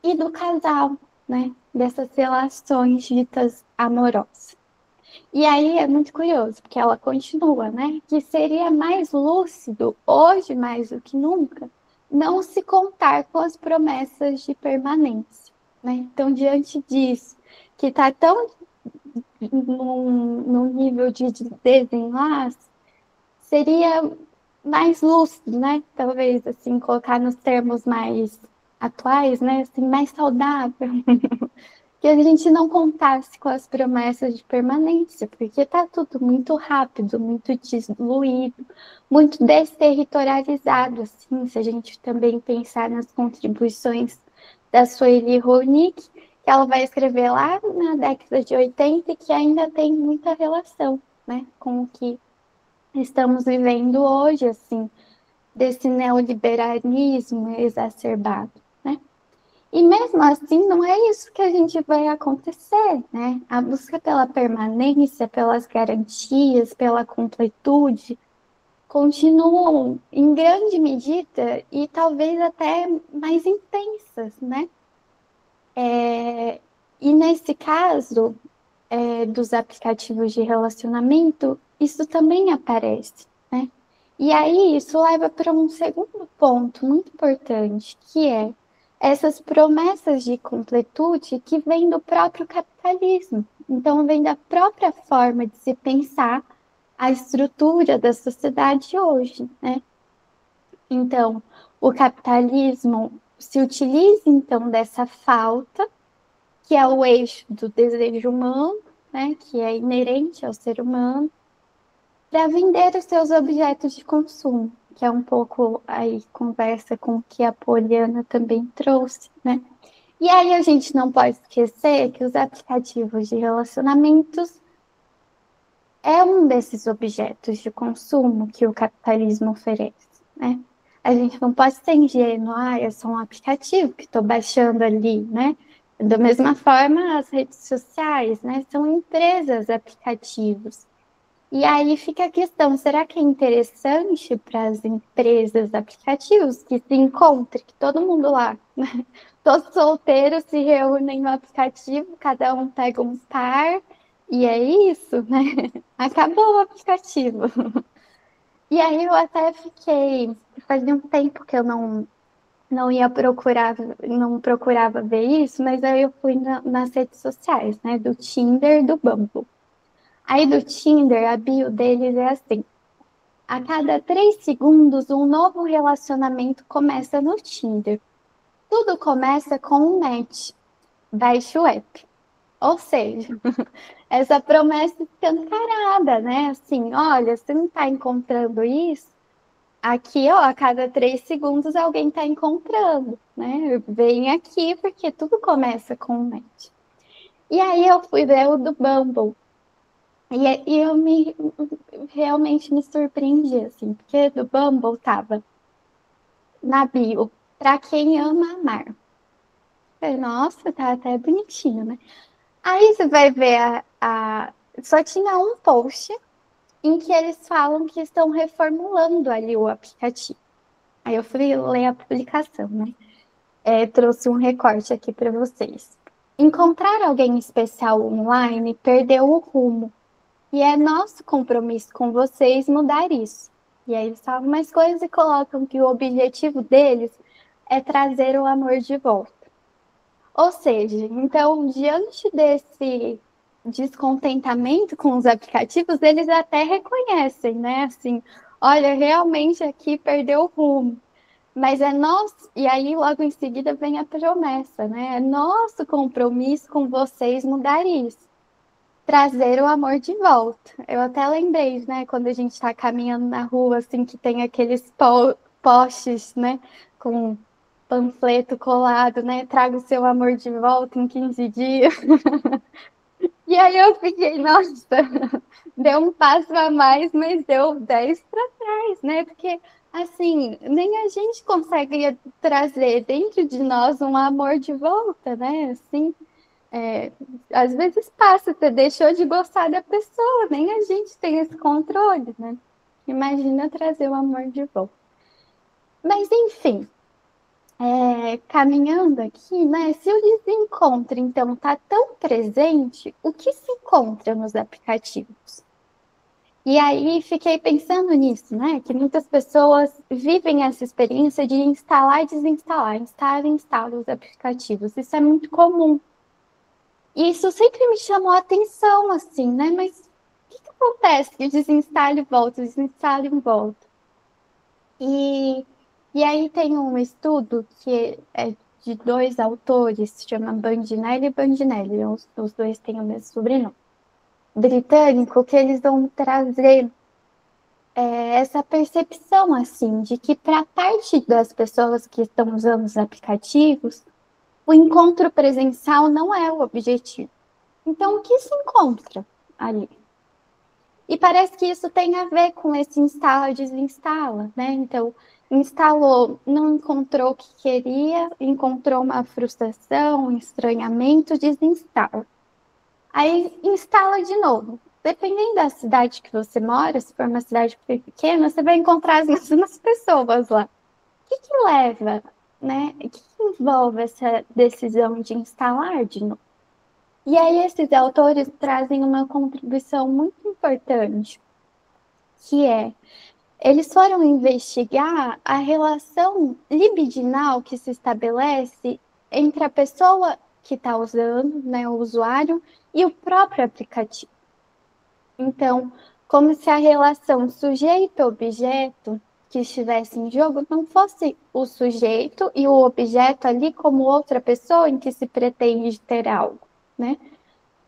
e do casal, né? Dessas relações ditas amorosas. E aí é muito curioso, porque ela continua, né? Que seria mais lúcido, hoje mais do que nunca, não se contar com as promessas de permanência, né? Então, diante disso, que está tão num nível de desenlace, seria mais lúcido, né? Talvez, assim, colocar nos termos mais atuais, né? Assim, mais saudável que a gente não contasse com as promessas de permanência, porque está tudo muito rápido, muito diluído, muito desterritorializado, assim, se a gente também pensar nas contribuições da Sueli Ronick, que ela vai escrever lá na década de 80 e que ainda tem muita relação, né, com o que estamos vivendo hoje, assim, desse neoliberalismo exacerbado, né? E mesmo assim, não é isso que a gente vai acontecer, né? A busca pela permanência, pelas garantias, pela completude, continuam em grande medida e talvez até mais intensas, né? E nesse caso, dos aplicativos de relacionamento, isso também aparece, né? E aí isso leva para um segundo ponto muito importante, que é essas promessas de completude que vêm do próprio capitalismo. Então, vem da própria forma de se pensar a estrutura da sociedade hoje, né? Então, o capitalismo se utiliza, então, dessa falta, que é o eixo do desejo humano, né, que é inerente ao ser humano, para vender os seus objetos de consumo, que é um pouco aí conversa com o que a Poliana também trouxe, né? E aí a gente não pode esquecer que os aplicativos de relacionamentos é um desses objetos de consumo que o capitalismo oferece, né? A gente não pode ser ingênuo, é só um aplicativo que estou baixando ali, né? Da mesma forma, as redes sociais, né? São empresas, aplicativos. E aí fica a questão, será que é interessante para as empresas, aplicativos, que se encontre, que todo mundo lá, né? Todos solteiros se reúnem no aplicativo, cada um pega um par, e é isso, né? Acabou o aplicativo. E aí eu até fiquei, fazia um tempo que eu não ia procurar, não procurava ver isso, mas aí eu fui nas redes sociais, né? Do Tinder e do Bumble. Aí do Tinder, a bio deles é assim: a cada 3 segundos, um novo relacionamento começa no Tinder. Tudo começa com um match. Baixe o app. Ou seja, essa promessa escancarada, né? Assim, olha, você não está encontrando isso? Aqui, ó, a cada 3 segundos alguém está encontrando, né? Vem aqui porque tudo começa com um match. E aí eu fui ver o do Bumble. E eu realmente me surpreendi, assim, porque do Bumble tava na bio, pra quem ama amar. Falei, nossa, tá até bonitinho, né? Aí você vai ver só tinha um post em que eles falam que estão reformulando ali o aplicativo. Aí eu fui ler a publicação, né? Trouxe um recorte aqui para vocês. Encontrar alguém especial online perdeu o rumo. E é nosso compromisso com vocês mudar isso. E aí eles falam mais coisas e colocam que o objetivo deles é trazer o amor de volta. Ou seja, então, diante desse descontentamento com os aplicativos, eles até reconhecem, né? Assim, olha, realmente aqui perdeu o rumo. Mas é nosso, e aí logo em seguida vem a promessa, né? É nosso compromisso com vocês mudar isso, trazer o amor de volta. Eu até lembrei, né, quando a gente está caminhando na rua, assim, que tem aqueles postes, né, com panfleto colado, né? Traga o seu amor de volta em 15 dias. E aí eu fiquei, nossa, deu um passo a mais, mas deu 10 para trás, né? Porque, assim, nem a gente consegue trazer dentro de nós um amor de volta, né? Assim, às vezes passa, você deixou de gostar da pessoa, nem a gente tem esse controle, né? Imagina trazer o amor de volta. Mas, enfim, caminhando aqui, né? Se o desencontro, então, está tão presente, o que se encontra nos aplicativos? E aí fiquei pensando nisso, né? Que muitas pessoas vivem essa experiência de instalar e desinstalar, instala e instala os aplicativos. Isso é muito comum. E isso sempre me chamou a atenção, assim, né? Mas o que acontece? Que desinstala e volta, desinstala e volta. E aí tem um estudo que é de 2 autores, se chama Bandinelli e Bandinelli, os dois têm o mesmo sobrenome, britânico, que eles vão trazer essa percepção, assim, de que para parte das pessoas que estão usando os aplicativos, o encontro presencial não é o objetivo. Então, o que se encontra ali? E parece que isso tem a ver com esse instala e desinstala, né? Então, instalou, não encontrou o que queria, encontrou uma frustração, um estranhamento, desinstala. Aí instala de novo. Dependendo da cidade que você mora, se for uma cidade pequena, você vai encontrar as mesmas pessoas lá. O que leva, né? O que envolve essa decisão de instalar de novo? E aí esses autores trazem uma contribuição muito importante, que é eles foram investigar a relação libidinal que se estabelece entre a pessoa que está usando, né, o usuário, e o próprio aplicativo. Então, como se a relação sujeito-objeto que estivesse em jogo não fosse o sujeito e o objeto ali como outra pessoa em que se pretende ter algo, né?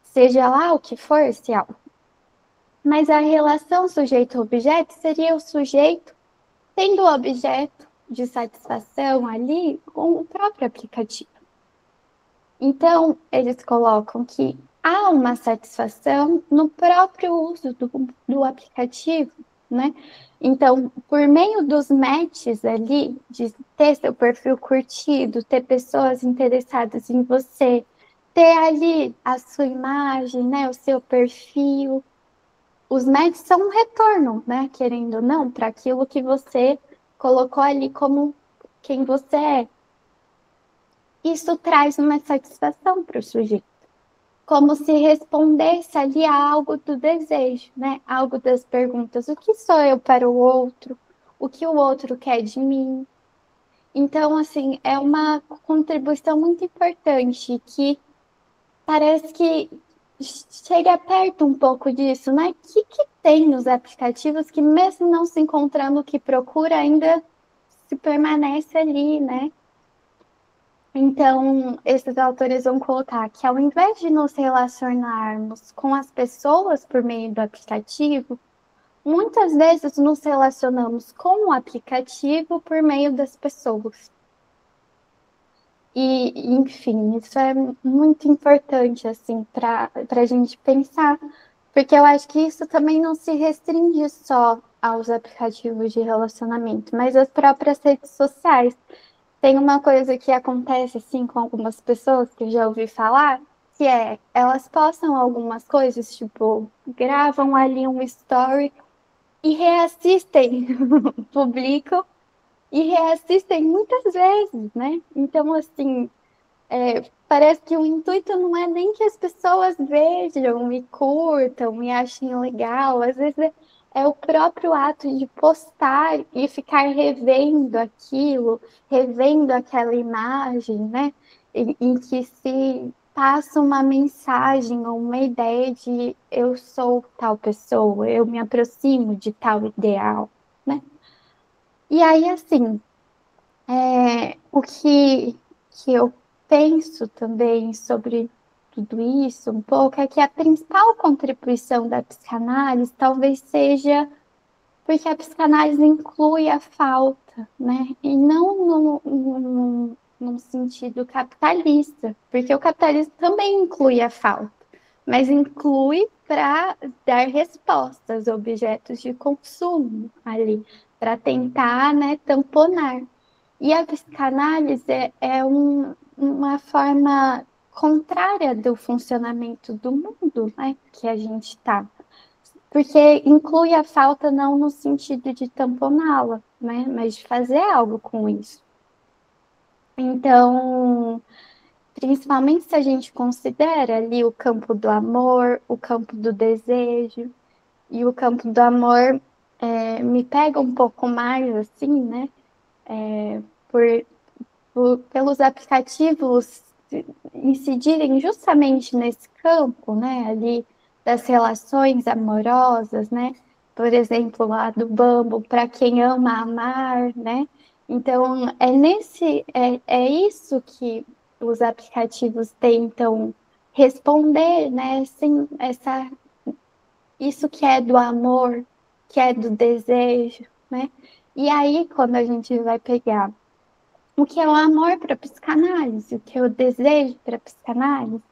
Seja lá o que for esse algo. Mas a relação sujeito-objeto seria o sujeito tendo o objeto de satisfação ali com o próprio aplicativo. Então, eles colocam que há uma satisfação no próprio uso do aplicativo, né? Então, por meio dos matches ali, de ter seu perfil curtido, ter pessoas interessadas em você, ter ali a sua imagem, né, o seu perfil, os matches são um retorno, né, querendo ou não, para aquilo que você colocou ali como quem você é. Isso traz uma satisfação para o sujeito, como se respondesse ali a algo do desejo, né? Algo das perguntas: o que sou eu para o outro? O que o outro quer de mim? Então, assim, é uma contribuição muito importante que parece que chega perto um pouco disso, né? O que tem nos aplicativos que, mesmo não se encontrando o que procura, ainda se permanece ali, né? Então, esses autores vão colocar que, ao invés de nos relacionarmos com as pessoas por meio do aplicativo, muitas vezes nos relacionamos com o aplicativo por meio das pessoas. E, enfim, isso é muito importante, assim, para a gente pensar, porque eu acho que isso também não se restringe só aos aplicativos de relacionamento, mas às próprias redes sociais. Tem uma coisa que acontece, assim, com algumas pessoas que eu já ouvi falar, que é, elas postam algumas coisas, tipo, gravam ali um story e reassistem, publicam e reassistem muitas vezes, né? Então, assim, parece que o intuito não é nem que as pessoas vejam e curtam e achem legal, às vezes é o próprio ato de postar e ficar revendo aquilo, revendo aquela imagem, né? Em que se passa uma mensagem ou uma ideia de eu sou tal pessoa, eu me aproximo de tal ideal, né? E aí, assim, o que eu penso também sobre tudo isso um pouco é que a principal contribuição da psicanálise talvez seja porque a psicanálise inclui a falta, né? E não num sentido capitalista, porque o capitalismo também inclui a falta, mas inclui para dar respostas a objetos de consumo ali, para tentar, né, tamponar. E a psicanálise uma forma contrária do funcionamento do mundo, né, que a gente está. Porque inclui a falta não no sentido de tamponá-la, né, mas de fazer algo com isso. Então, principalmente se a gente considera ali o campo do amor, o campo do desejo, e o campo do amor me pega um pouco mais, assim, né, por pelos aplicativos incidirem justamente nesse campo, né, ali das relações amorosas, né, por exemplo, lá do Bumble, para quem ama amar, né, então é isso que os aplicativos tentam responder, né, assim, isso que é do amor, que é do desejo, né, e aí quando a gente vai pegar o que é o amor para a psicanálise, o que é o desejo para a psicanálise,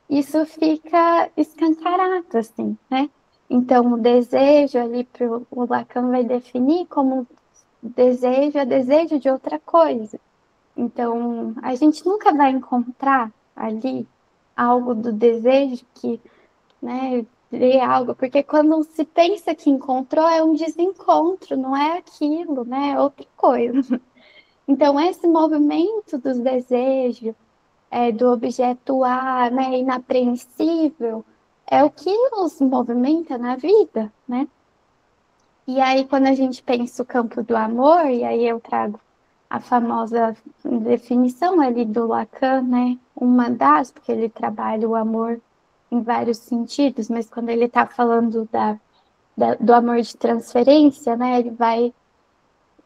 isso fica escancarado, assim, né? Então, o desejo ali, o Lacan vai definir como desejo é desejo de outra coisa. Então, a gente nunca vai encontrar ali algo do desejo que, né, dê algo, porque quando se pensa que encontrou, é um desencontro, não é aquilo, né, é outra coisa. Então, esse movimento dos desejos, do objeto A, né, inapreensível, é o que nos movimenta na vida, né? E aí, quando a gente pensa o campo do amor, e aí eu trago a famosa definição ali do Lacan, né? Uma das, porque ele trabalha o amor em vários sentidos, mas quando ele está falando do amor de transferência, né? Ele vai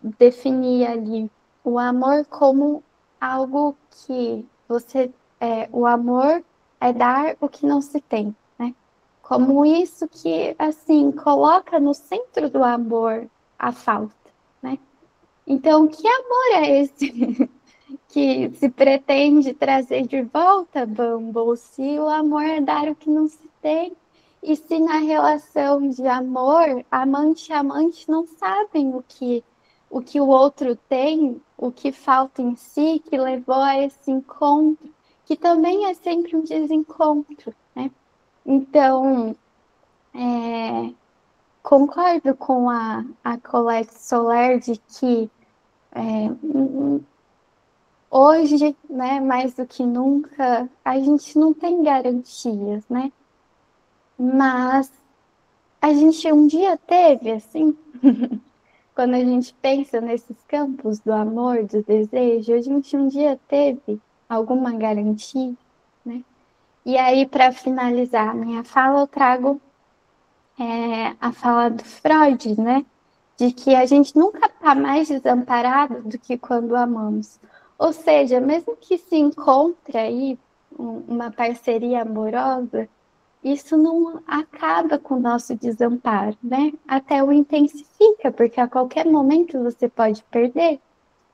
definir ali o amor como algo que o amor é dar o que não se tem, né? Como isso que, assim, coloca no centro do amor a falta, né? Então, que amor é esse que se pretende trazer de volta, Bumble? Se o amor é dar o que não se tem, e se na relação de amor, amante e amante não sabem o que o outro tem, o que falta em si, que levou a esse encontro, que também é sempre um desencontro, né? Então, concordo com a Colette Soler de que hoje, né, mais do que nunca, a gente não tem garantias, né? Mas a gente um dia teve, assim, quando a gente pensa nesses campos do amor, do desejo, a gente um dia teve alguma garantia, né? E aí, para finalizar a minha fala, eu trago a fala do Freud, né? De que a gente nunca está mais desamparado do que quando amamos. Ou seja, mesmo que se encontre aí uma parceria amorosa, isso não acaba com o nosso desamparo, né? Até o intensifica, porque a qualquer momento você pode perder.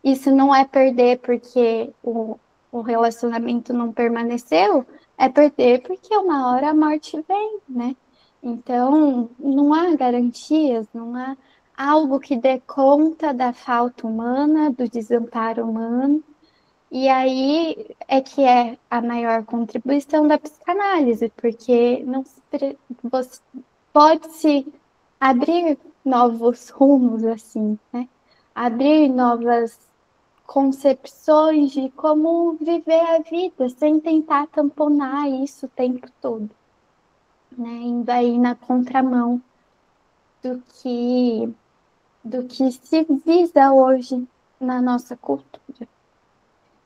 Isso não é perder porque o relacionamento não permaneceu, é perder porque uma hora a morte vem, né? Então, não há garantias, não há algo que dê conta da falta humana, do desamparo humano. E aí é que é a maior contribuição da psicanálise, porque não se, você pode se abrir novos rumos, assim, né? Abrir novas concepções de como viver a vida sem tentar tamponar isso o tempo todo, né? Indo aí na contramão do que, do que se visa hoje na nossa cultura.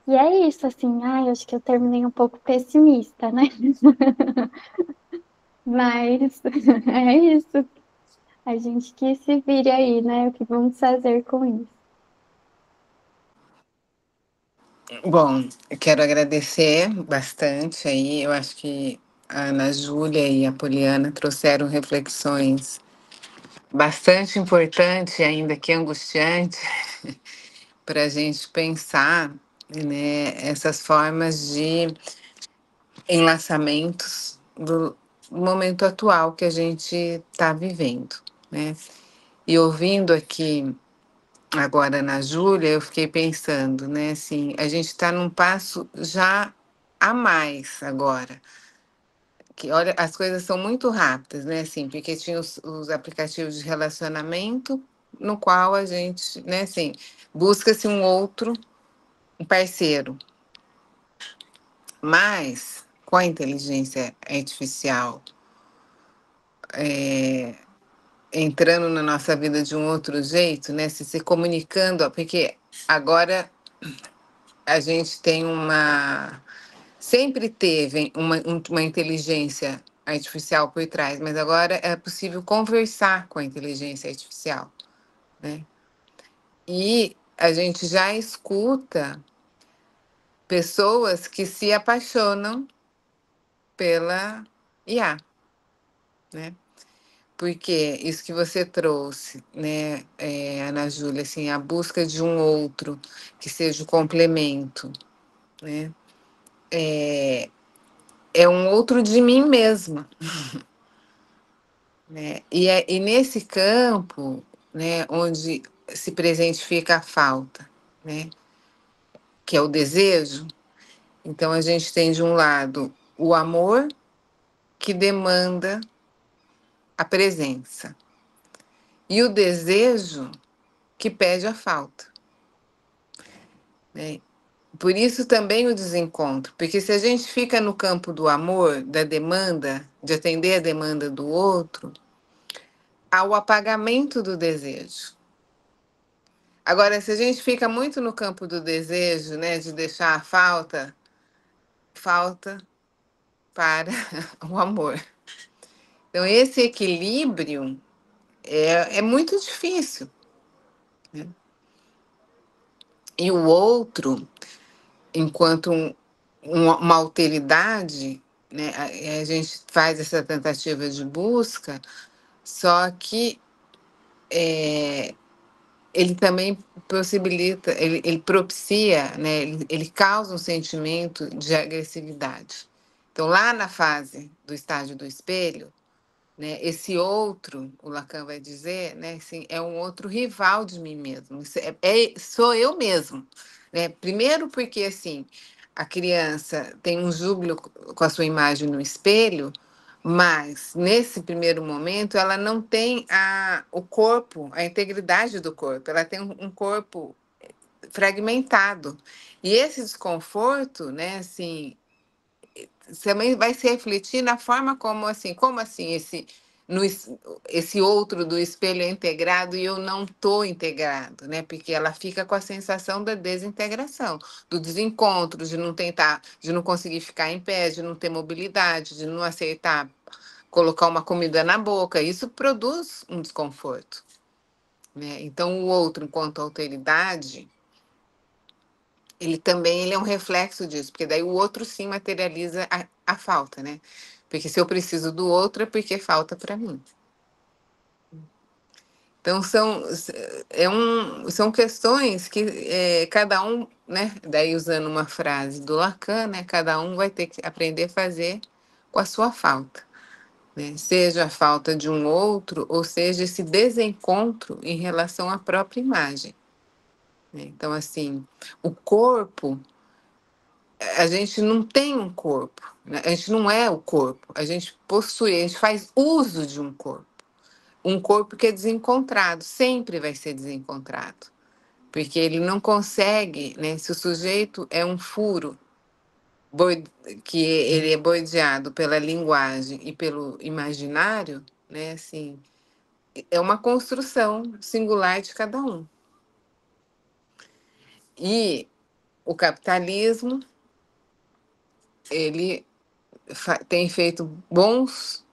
E é isso, assim, ai, acho que eu terminei um pouco pessimista, né? Mas é isso. A gente que se vire aí, né? O que vamos fazer com isso? Bom, eu quero agradecer bastante aí. Eu acho que a Ana Júlia e a Poliana trouxeram reflexões bastante importantes, ainda que angustiantes, para a gente pensar, né, essas formas de enlaçamentos do momento atual que a gente está vivendo, né? E ouvindo aqui agora na Júlia, eu fiquei pensando, né, assim, a gente está num passo já a mais agora, que olha, as coisas são muito rápidas, né, assim, porque tinha os aplicativos de relacionamento, no qual a gente, né, assim, busca-se um outro, um parceiro, mas com a inteligência artificial entrando na nossa vida de um outro jeito, né, se comunicando, porque agora a gente tem uma sempre teve uma inteligência artificial por trás, mas agora é possível conversar com a inteligência artificial, né? E a gente já escuta pessoas que se apaixonam pela IA, né? Porque isso que você trouxe, né, Ana Júlia, assim, a busca de um outro que seja o complemento, né? É um outro de mim mesma, né? E nesse campo, né, onde se presentifica a falta, né? Que é o desejo. Então, a gente tem, de um lado, o amor, que demanda a presença, e o desejo, que pede a falta, né? Por isso também o desencontro, porque se a gente fica no campo do amor, da demanda, de atender a demanda do outro, há o apagamento do desejo. Agora, se a gente fica muito no campo do desejo, né, de deixar a falta para o amor. Então, esse equilíbrio é muito difícil, né? E o outro, enquanto uma alteridade, né, a gente faz essa tentativa de busca, só que ele também possibilita, ele propicia, né, ele causa um sentimento de agressividade. Então, lá na fase do estágio do espelho, né, esse outro, o Lacan vai dizer, né, assim, é um outro rival de mim mesmo. Sou eu mesmo, né? Primeiro porque, assim, a criança tem um júbilo com a sua imagem no espelho, mas nesse primeiro momento ela não tem o corpo, a integridade do corpo. Ela tem um corpo fragmentado. E esse desconforto, né, assim, também vai se refletir na forma como assim esse outro do espelho é integrado e eu não estou integrado, né? Porque ela fica com a sensação da desintegração, do desencontro, de não tentar, de não conseguir ficar em pé, de não ter mobilidade, de não aceitar colocar uma comida na boca. Isso produz um desconforto, né? Então, o outro, enquanto alteridade, ele é um reflexo disso, porque daí o outro sim materializa a falta, né? Porque se eu preciso do outro é porque falta para mim. Então são questões que cada um, né? Daí usando uma frase do Lacan, né? Cada um vai ter que aprender a fazer com a sua falta, né? Seja a falta de um outro, ou seja esse desencontro em relação à própria imagem, né? Então, assim, o corpo, a gente não tem um corpo, né? A gente não é o corpo, a gente possui, a gente faz uso de um corpo. Um corpo que é desencontrado, sempre vai ser desencontrado, porque ele não consegue, né? Se o sujeito é um furo, que ele é boideado pela linguagem e pelo imaginário, né? Assim, é uma construção singular de cada um. E o capitalismo, ele tem feito bons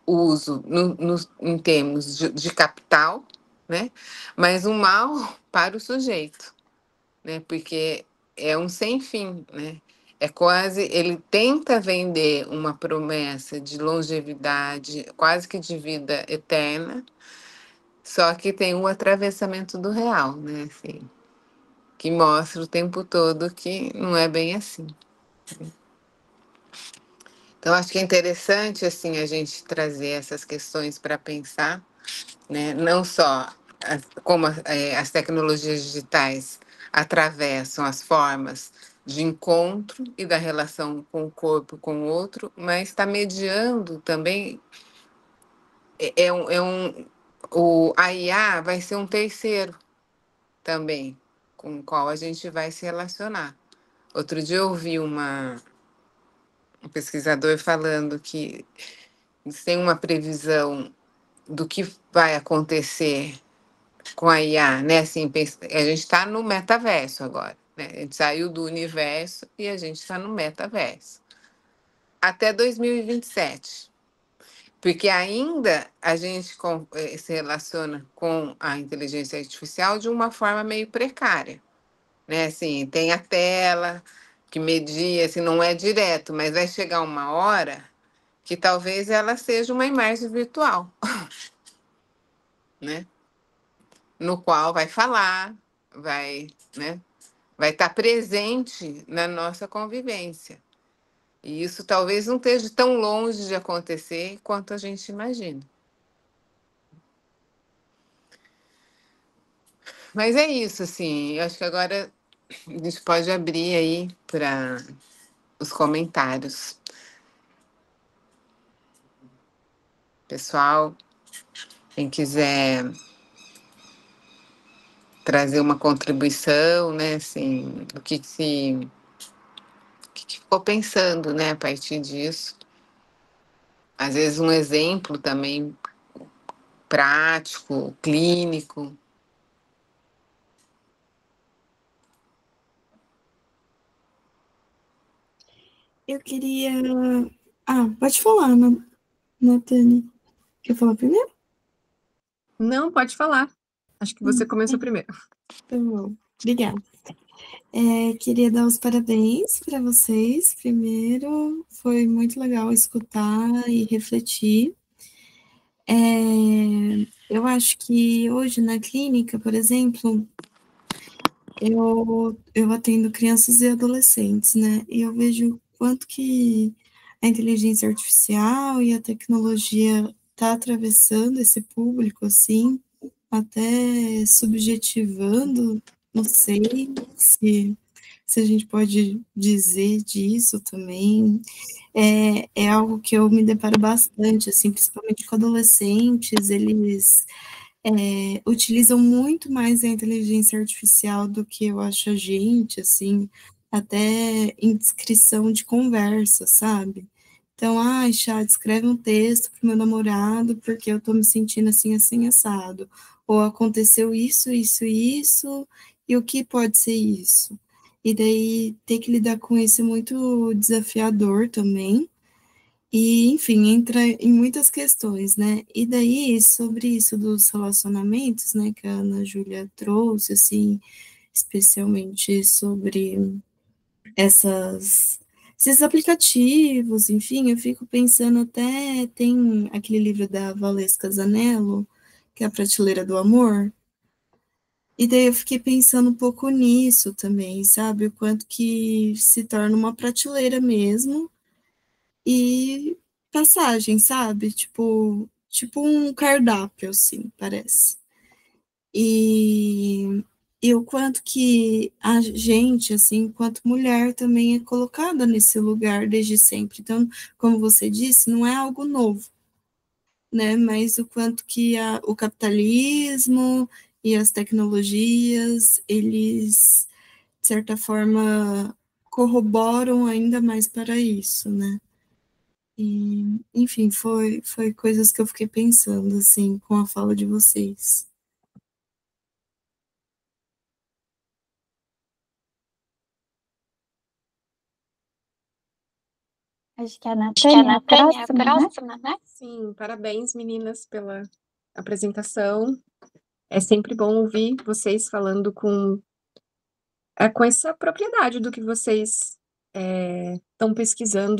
uso em termos de capital, né? Mas um mal para o sujeito, né? Porque é um sem fim, né? É quase, ele tenta vender uma promessa de longevidade, quase que de vida eterna, só que tem um atravessamento do real, né? Assim, que mostra o tempo todo que não é bem assim. Então, acho que é interessante, assim, a gente trazer essas questões para pensar, né? Não só como as tecnologias digitais atravessam as formas de encontro e da relação com o corpo com o outro, mas está mediando também, a IA vai ser um terceiro também, com o qual a gente vai se relacionar. Outro dia eu ouvi um pesquisador falando que tem uma previsão do que vai acontecer com a IA, né? Assim, a gente está no metaverso agora, né? A gente saiu do universo e a gente está no metaverso. Até 2027. Porque ainda a gente se relaciona com a inteligência artificial de uma forma meio precária, né? Assim, tem a tela que media, assim, não é direto, mas vai chegar uma hora que talvez ela seja uma imagem virtual, né? No qual vai falar, né? Vai estar presente na nossa convivência. E isso talvez não esteja tão longe de acontecer quanto a gente imagina. Mas é isso, assim, eu acho que agora a gente pode abrir aí para os comentários. Pessoal, quem quiser trazer uma contribuição, né, assim, o que ficou pensando, né, a partir disso. Às vezes um exemplo também prático, clínico. Eu queria. Ah, pode falar, Natane. Quer falar primeiro? Não, pode falar. Acho que você começou primeiro. Tá bom, obrigada. Queria dar os parabéns para vocês. Primeiro, foi muito legal escutar e refletir. Eu acho que hoje na clínica, por exemplo, eu atendo crianças e adolescentes, né? E eu vejo o quanto que a inteligência artificial e a tecnologia está atravessando esse público, assim, até subjetivando, não sei se a gente pode dizer disso também. É algo que eu me deparo bastante, assim, principalmente com adolescentes, eles utilizam muito mais a inteligência artificial do que eu acho a gente, assim, até em descrição de conversa, sabe? Então, chat, escreve um texto pro meu namorado porque eu tô me sentindo assim, assim, assado. Ou aconteceu isso, isso, isso, e o que pode ser isso? E daí ter que lidar com isso é muito desafiador também. E, enfim, entra em muitas questões, né? E daí, sobre isso dos relacionamentos, né, que a Ana Júlia trouxe, assim, especialmente sobre esses aplicativos, enfim, eu fico pensando até, tem aquele livro da Valesca Zanello, que é A Prateleira do Amor, e daí eu fiquei pensando um pouco nisso também, sabe? O quanto que se torna uma prateleira mesmo, e passagem, sabe? Tipo um cardápio, assim, parece. E o quanto que a gente, assim, enquanto mulher, também é colocada nesse lugar desde sempre. Então, como você disse, não é algo novo, né? Mas o quanto que o capitalismo e as tecnologias, eles, de certa forma, corroboram ainda mais para isso, né? E, enfim, foi coisas que eu fiquei pensando, assim, com a fala de vocês. Acho que a Natânia é a próxima, né? Sim, parabéns, meninas, pela apresentação. É sempre bom ouvir vocês falando com essa propriedade do que vocês estão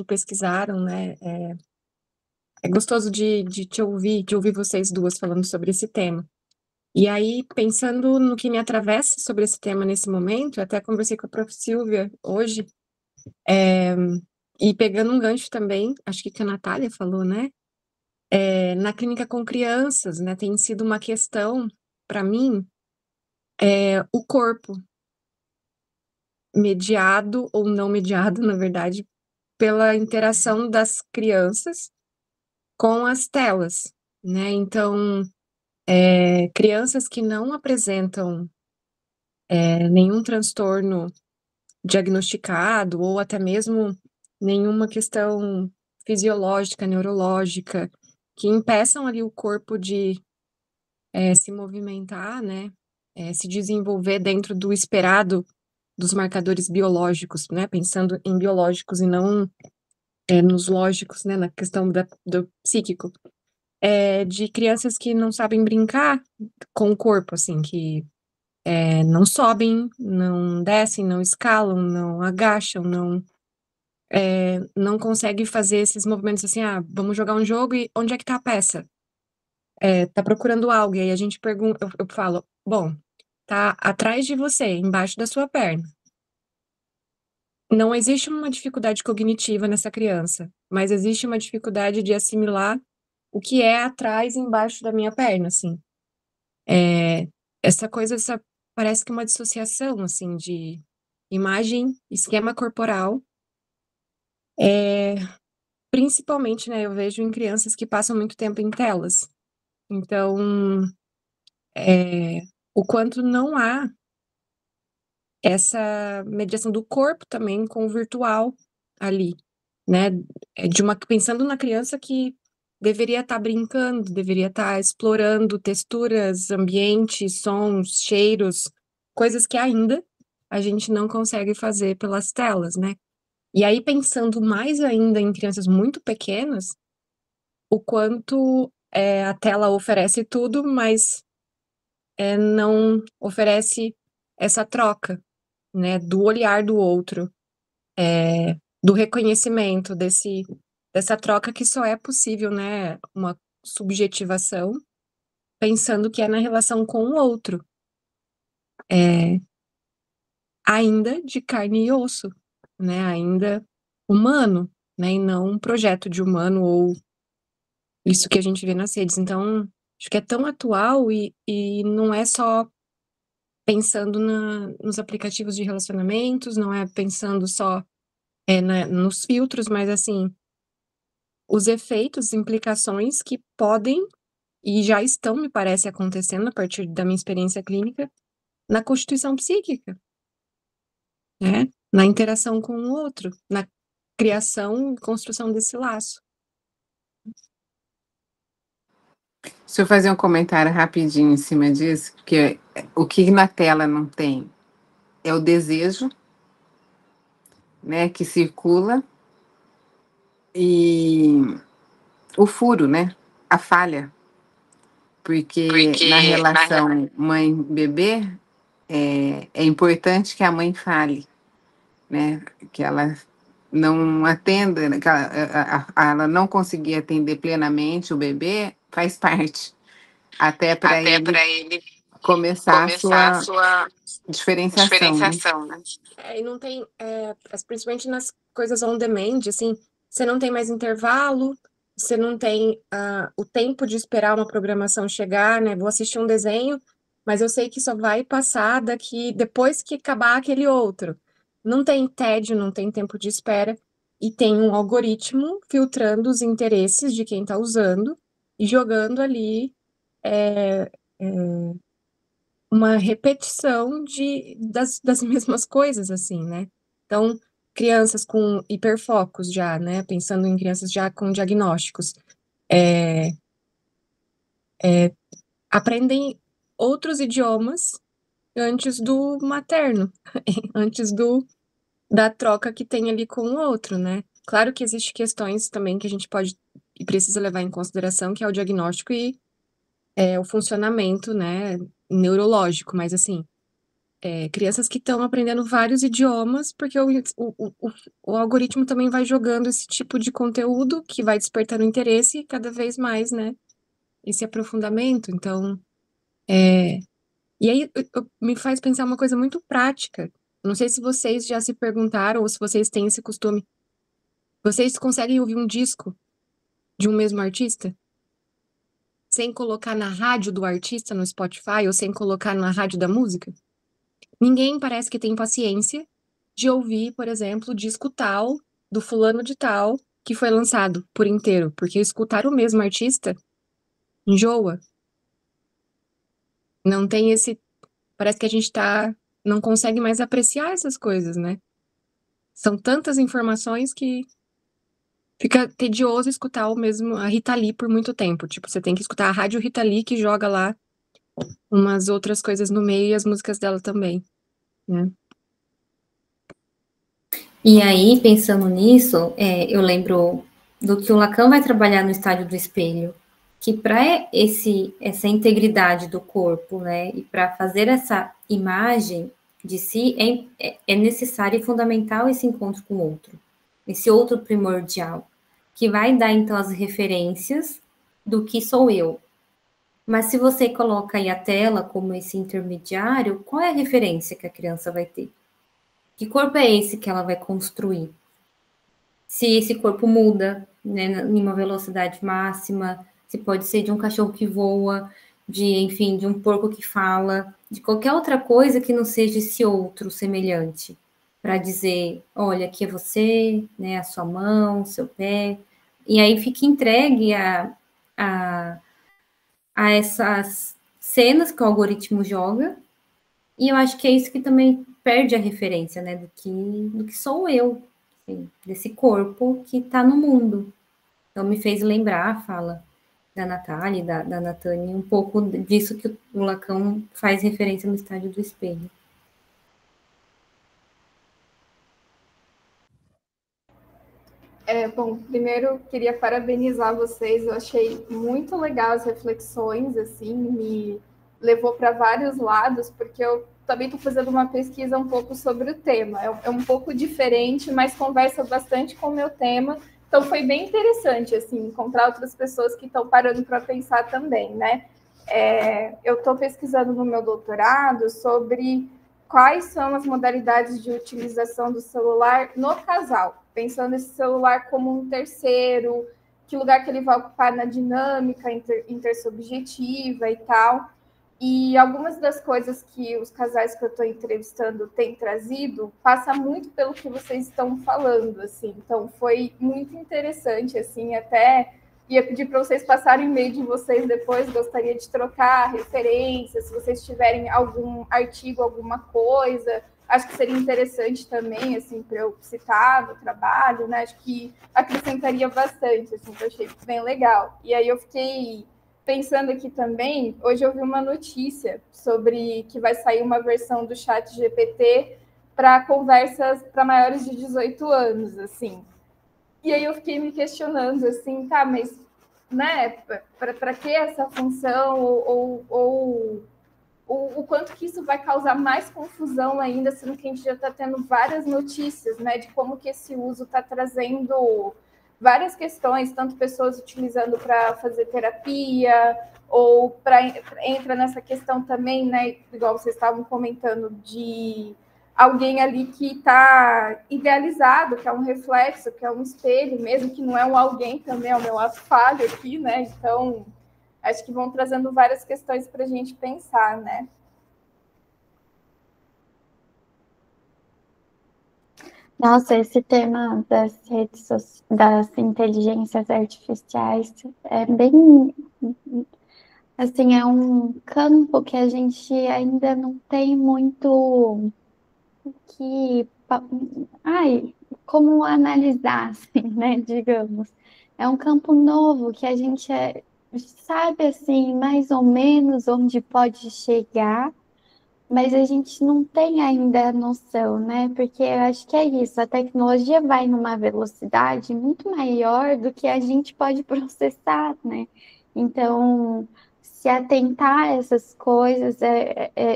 pesquisaram, né? É gostoso de te ouvir, de ouvir vocês duas falando sobre esse tema. E aí, pensando no que me atravessa sobre esse tema nesse momento, eu até conversei com a prof. Silvia hoje, e pegando um gancho também, acho que a Natália falou, né? Na clínica com crianças, né? Tem sido uma questão, para mim, o corpo, mediado ou não mediado, na verdade, pela interação das crianças com as telas, né? Então, crianças que não apresentam nenhum transtorno diagnosticado ou até mesmo nenhuma questão fisiológica, neurológica, que impeçam ali o corpo de se movimentar, né? Se desenvolver dentro do esperado dos marcadores biológicos, né? Pensando em biológicos e não nos lógicos, né? Na questão do psíquico. De crianças que não sabem brincar com o corpo, assim, que não sobem, não descem, não escalam, não agacham, não conseguem fazer esses movimentos assim, vamos jogar um jogo e onde é que tá a peça? Tá procurando algo, e aí a gente pergunta, eu falo, bom, tá atrás de você, embaixo da sua perna. Não existe uma dificuldade cognitiva nessa criança, mas existe uma dificuldade de assimilar o que é atrás e embaixo da minha perna, assim. Essa coisa, essa parece que uma dissociação, assim, de imagem, esquema corporal, principalmente, né, eu vejo em crianças que passam muito tempo em telas. Então, o quanto não há essa mediação do corpo também com o virtual ali, né? Pensando na criança que deveria estar brincando, deveria estar explorando texturas, ambientes, sons, cheiros, coisas que ainda a gente não consegue fazer pelas telas, né? E aí, pensando mais ainda em crianças muito pequenas, o quanto a tela oferece tudo, mas não oferece essa troca, né, do olhar do outro, do reconhecimento dessa troca que só é possível, né, uma subjetivação, pensando que é na relação com o outro, ainda de carne e osso, né, ainda humano, né, e não um projeto de humano ou isso que a gente vê nas redes. Então, acho que é tão atual e não é só pensando nos aplicativos de relacionamentos, não é pensando só nos filtros, mas assim, os efeitos, implicações que podem e já estão, me parece, acontecendo a partir da minha experiência clínica, na constituição psíquica, né? Na interação com o outro, na criação e construção desse laço. Deixa eu fazer um comentário rapidinho em cima disso, porque o que na tela não tem é o desejo, né, que circula, e o furo, né, a falha, porque na relação mãe-bebê é importante que a mãe fale, né, que ela não atenda, que ela não conseguir atender plenamente o bebê, faz parte, até para ele começar a sua diferenciação, né? E não tem, principalmente nas coisas on demand, assim, você não tem mais intervalo, você não tem o tempo de esperar uma programação chegar, né? Vou assistir um desenho, mas eu sei que só vai passar depois que acabar aquele outro. Não tem tédio, não tem tempo de espera, e tem um algoritmo filtrando os interesses de quem está usando e jogando ali uma repetição das mesmas coisas, assim, né? Então, crianças com hiperfocos já, né? Pensando em crianças já com diagnósticos, aprendem outros idiomas antes do materno, antes da troca que tem ali com o outro, né? Claro que existem questões também que a gente pode e precisa levar em consideração, que é o diagnóstico e o funcionamento, né, neurológico, mas assim, crianças que estão aprendendo vários idiomas, porque o algoritmo também vai jogando esse tipo de conteúdo que vai despertando interesse cada vez mais, né? Esse aprofundamento. Então, e aí me faz pensar uma coisa muito prática. Não sei se vocês já se perguntaram ou se vocês têm esse costume. Vocês conseguem ouvir um disco de um mesmo artista? Sem colocar na rádio do artista no Spotify ou sem colocar na rádio da música? Ninguém parece que tem paciência de ouvir, por exemplo, o disco tal, do fulano de tal, que foi lançado por inteiro, porque escutar o mesmo artista enjoa. Não tem parece que a gente não consegue mais apreciar essas coisas, né? São tantas informações que fica tedioso escutar a Rita Lee por muito tempo. Tipo, você tem que escutar a rádio Rita Lee, que joga lá umas outras coisas no meio e as músicas dela também, né? E aí, pensando nisso, eu lembro do que o Lacan vai trabalhar no Estádio do Espelho, que para essa integridade do corpo, né, e para fazer essa imagem de si, é necessário e fundamental esse encontro com o outro, esse outro primordial, que vai dar, então, as referências do que sou eu. Mas se você coloca aí a tela como esse intermediário, qual é a referência que a criança vai ter? Que corpo é esse que ela vai construir? Se esse corpo muda, né, em uma velocidade máxima, se pode ser de um cachorro que voa, enfim, de um porco que fala, de qualquer outra coisa que não seja esse outro semelhante, para dizer, olha, aqui é você, né, a sua mão, seu pé, e aí fica entregue a essas cenas que o algoritmo joga, e eu acho que é isso que também perde a referência, né, do que sou eu, assim, desse corpo que está no mundo. Então me fez lembrar a fala da Natália, da Natane, um pouco disso que o Lacan faz referência no Estádio do Espelho. Bom, primeiro queria parabenizar vocês, eu achei muito legal as reflexões, assim, me levou para vários lados, porque eu também estou fazendo uma pesquisa um pouco sobre o tema, é um pouco diferente, mas conversa bastante com o meu tema, então foi bem interessante, assim, encontrar outras pessoas que estão parando para pensar também, né? Eu estou pesquisando no meu doutorado sobre quais são as modalidades de utilização do celular no casal, pensando esse celular como um terceiro, que lugar que ele vai ocupar na dinâmica intersubjetiva e tal. E algumas das coisas que os casais que eu estou entrevistando têm trazido passa muito pelo que vocês estão falando, assim. Então, foi muito interessante, assim, até ia pedir para vocês passarem o e-mail de vocês depois, gostaria de trocar referências, se vocês tiverem algum artigo, alguma coisa, acho que seria interessante também, assim, para eu citar no trabalho, né? Acho que acrescentaria bastante, assim, que eu achei bem legal. E aí eu fiquei pensando aqui também, hoje eu vi uma notícia sobre que vai sair uma versão do chat GPT para conversas para maiores de 18 anos, assim. E aí eu fiquei me questionando, assim, tá, mas, né, para que essa função ou o quanto que isso vai causar mais confusão ainda, sendo que a gente já está tendo várias notícias, né, de como que esse uso está trazendo várias questões, tanto pessoas utilizando para fazer terapia, ou entra nessa questão também, né, igual vocês estavam comentando, de alguém ali que está idealizado, que é um reflexo, que é um espelho, mesmo que não é um alguém também, é o meu falho aqui, né? Então, acho que vão trazendo várias questões para a gente pensar, né? Nossa, esse tema das das inteligências artificiais é bem, assim, é um campo que a gente ainda não tem muito que, ai, como analisar, assim, né, digamos. É um campo novo que a gente sabe, assim, mais ou menos onde pode chegar, mas a gente não tem ainda a noção, né? Porque eu acho que é isso, a tecnologia vai numa velocidade muito maior do que a gente pode processar, né? Então, se atentar a essas coisas,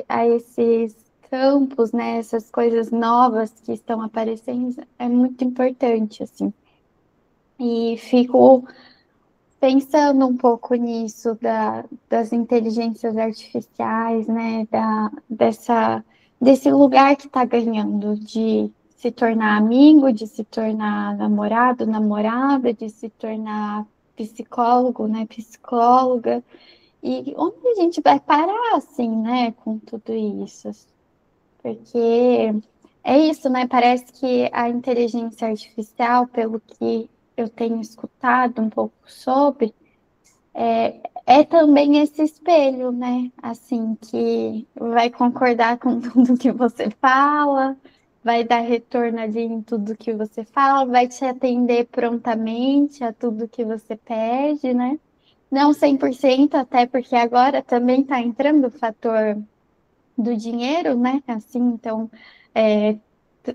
a esses campos, né? Essas coisas novas que estão aparecendo, é muito importante, assim. E fico pensando um pouco nisso das inteligências artificiais, né, desse lugar que está ganhando de se tornar amigo, de se tornar namorado, namorada, de se tornar psicólogo, né, psicóloga, e onde a gente vai parar, assim, né, com tudo isso? Porque é isso, né? Parece que a inteligência artificial, pelo que eu tenho escutado um pouco sobre, é também esse espelho, né? Assim, que vai concordar com tudo que você fala, vai dar retorno ali em tudo que você fala, vai te atender prontamente a tudo que você pede, né? Não 100%, até porque agora também está entrando o fator do dinheiro, né? Assim, então, é,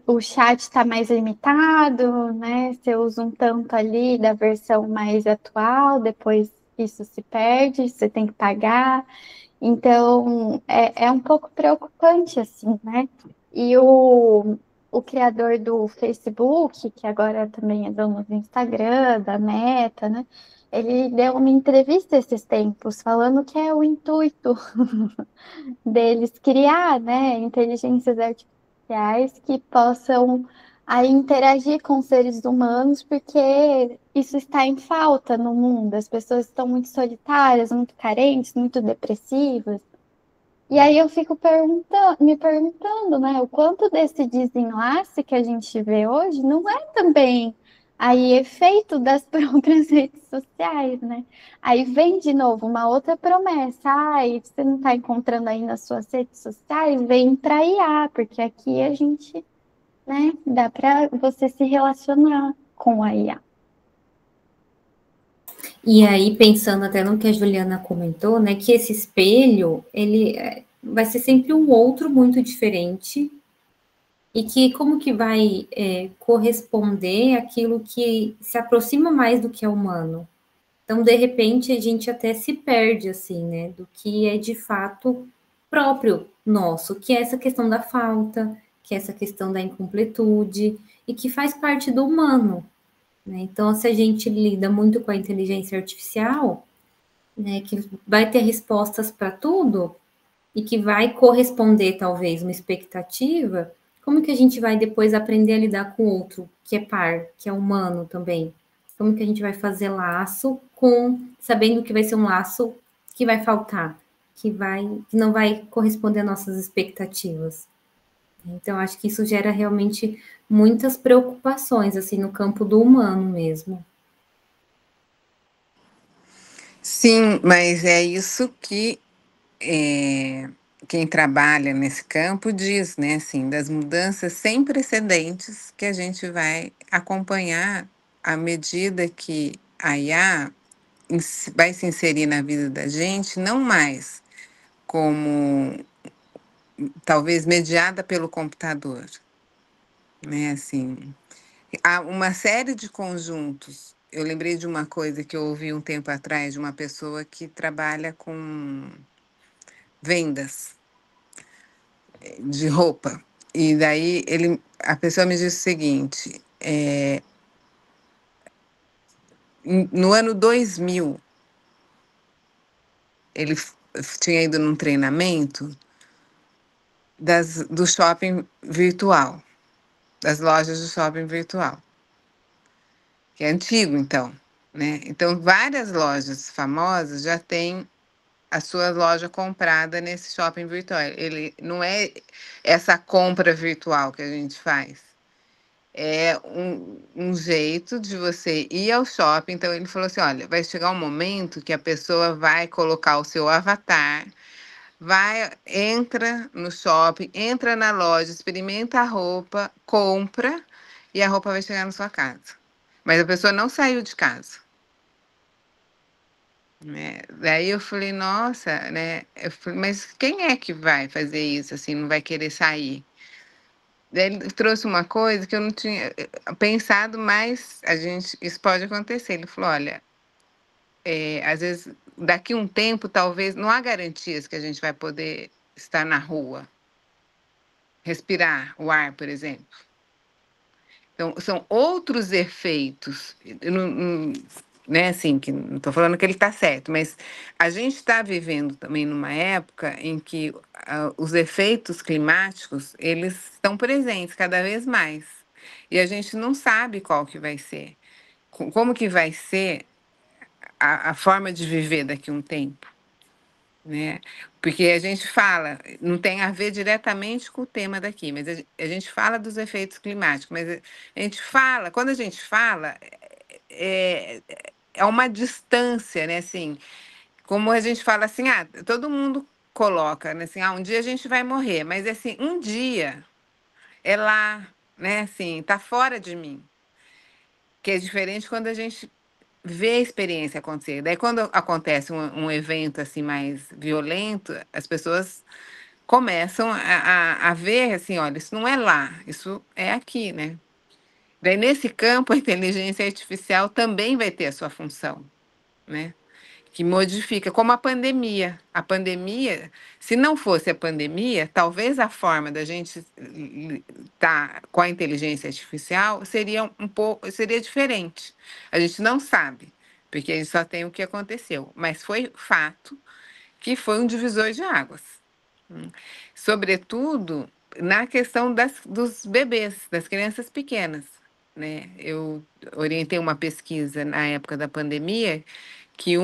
o chat está mais limitado, né? Você usa um tanto ali da versão mais atual, depois isso se perde, você tem que pagar. Então, é um pouco preocupante, assim, né? E o criador do Facebook, que agora também é dono do Instagram, da Meta, né? Ele deu uma entrevista esses tempos falando que é o intuito deles criar, né, inteligências artificiais que possam a interagir com seres humanos, porque isso está em falta no mundo. As pessoas estão muito solitárias, muito carentes, muito depressivas. E aí eu fico me perguntando, né, o quanto desse desenlace que a gente vê hoje não é também aí efeito das próprias redes sociais, né? Aí vem de novo uma outra promessa. Ai, você não está encontrando aí nas suas redes sociais? Vem para IA, porque aqui a gente, né, dá para você se relacionar com a IA. E aí, pensando até no que a Juliana comentou, né, que esse espelho, ele vai ser sempre um outro muito diferente, e que como que vai corresponder àquilo que se aproxima mais do que é humano. Então, de repente, a gente até se perde, assim, né, do que é de fato próprio nosso, que é essa questão da falta, que é essa questão da incompletude, e que faz parte do humano, né? Então, se a gente lida muito com a inteligência artificial, né, que vai ter respostas para tudo e que vai corresponder, talvez, uma expectativa, como que a gente vai depois aprender a lidar com o outro, que é par, que é humano também? Como que a gente vai fazer laço sabendo que vai ser um laço que vai faltar, que não vai corresponder às nossas expectativas? Então, acho que isso gera realmente muitas preocupações, assim, no campo do humano mesmo. Sim, mas é isso que quem trabalha nesse campo diz, né? Assim, das mudanças sem precedentes que a gente vai acompanhar à medida que a IA vai se inserir na vida da gente, não mais como talvez mediada pelo computador, né? Assim, há uma série de conjuntos. Eu lembrei de uma coisa que eu ouvi um tempo atrás de uma pessoa que trabalha com vendas de roupa. E daí a pessoa me disse o seguinte: no ano 2000, ele tinha ido num treinamento do shopping virtual, das lojas do shopping virtual, que é antigo, então, né? Então, várias lojas famosas já têm a sua loja comprada nesse shopping virtual. Ele não é essa compra virtual que a gente faz. É um jeito de você ir ao shopping. Então, ele falou assim, olha, vai chegar um momento que a pessoa vai colocar o seu avatar, entra no shopping, entra na loja, experimenta a roupa, compra, e a roupa vai chegar na sua casa. Mas a pessoa não saiu de casa. Né? Daí eu falei, nossa, né? Eu falei, mas quem é que vai fazer isso, assim, não vai querer sair? Daí ele trouxe uma coisa que eu não tinha pensado, mas isso pode acontecer. Ele falou, olha, às vezes, daqui um tempo, talvez, não há garantias que a gente vai poder estar na rua, respirar o ar, por exemplo. Então, são outros efeitos. Eu não, né, assim, que não estou falando que ele está certo, mas a gente está vivendo também numa época em que os efeitos climáticos, eles estão presentes cada vez mais. E a gente não sabe qual que vai ser. Como que vai ser a forma de viver daqui a um tempo. Né? Porque a gente fala, não tem a ver diretamente com o tema daqui, mas a gente fala dos efeitos climáticos, mas a gente fala, quando a gente fala, é uma distância, né? Assim, como a gente fala assim, todo mundo coloca, né? Assim, um dia a gente vai morrer, mas assim, um dia é lá, né? Assim, tá fora de mim. Que é diferente quando a gente vê a experiência acontecer. Daí, quando acontece um evento assim mais violento, as pessoas começam a ver assim, olha, isso não é lá, isso é aqui, né? Daí, nesse campo, a inteligência artificial também vai ter a sua função, né? Que modifica, como a pandemia. A pandemia, se não fosse a pandemia, talvez a forma da gente estar com a inteligência artificial seria diferente. A gente não sabe, porque a gente só tem o que aconteceu. Mas foi fato que foi um divisor de águas. Sobretudo, na questão dos bebês, das crianças pequenas, né? Eu orientei uma pesquisa na época da pandemia, que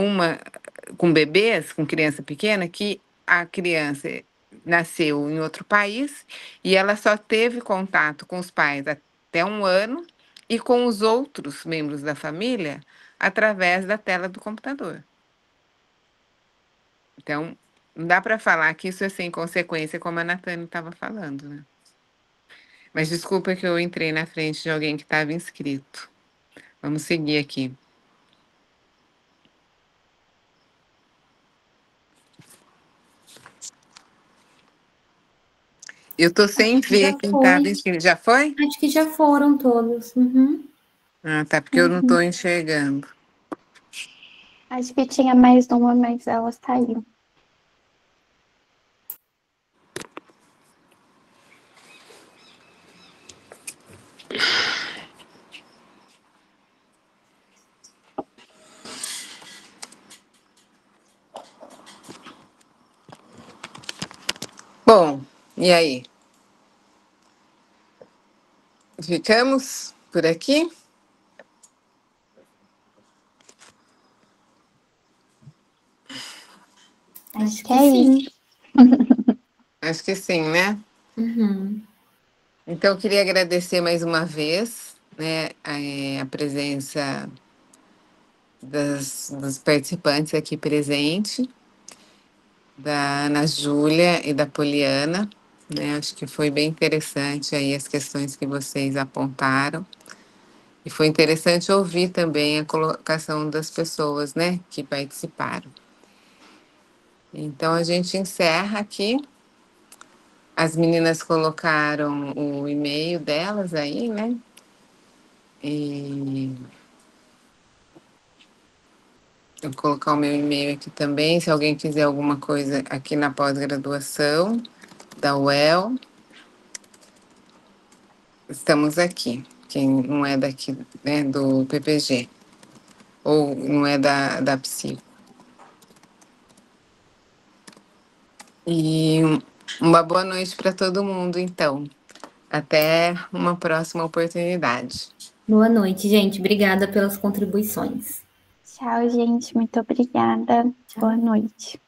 com bebês, com criança pequena, que a criança nasceu em outro país e ela só teve contato com os pais até 1 ano e com os outros membros da família através da tela do computador. Então, não dá para falar que isso é sem consequência, como a Natane estava falando, né? Mas desculpa que eu entrei na frente de alguém que estava inscrito. Vamos seguir aqui. Eu tô sem ver quem estava inscrito. Já foi? Acho que já foram todos. Uhum. Ah, tá, porque eu não estou enxergando. Acho que tinha mais uma, mas ela saiu. Bom, e aí? Ficamos por aqui? Acho que é isso. Acho que sim, né? Uhum. Então, eu queria agradecer mais uma vez, né, a presença dos participantes aqui presentes, da Ana Júlia e da Poliana, né? Acho que foi bem interessante aí as questões que vocês apontaram. E foi interessante ouvir também a colocação das pessoas, né, que participaram. Então, a gente encerra aqui. As meninas colocaram o e-mail delas aí, né? E eu vou colocar o meu e-mail aqui também, se alguém quiser alguma coisa aqui na pós-graduação da UEL, estamos aqui. Quem não é daqui, né, do PPG, ou não é da Psico. E uma boa noite para todo mundo, então. Até uma próxima oportunidade. Boa noite, gente. Obrigada pelas contribuições. Tchau, gente. Muito obrigada. Boa noite.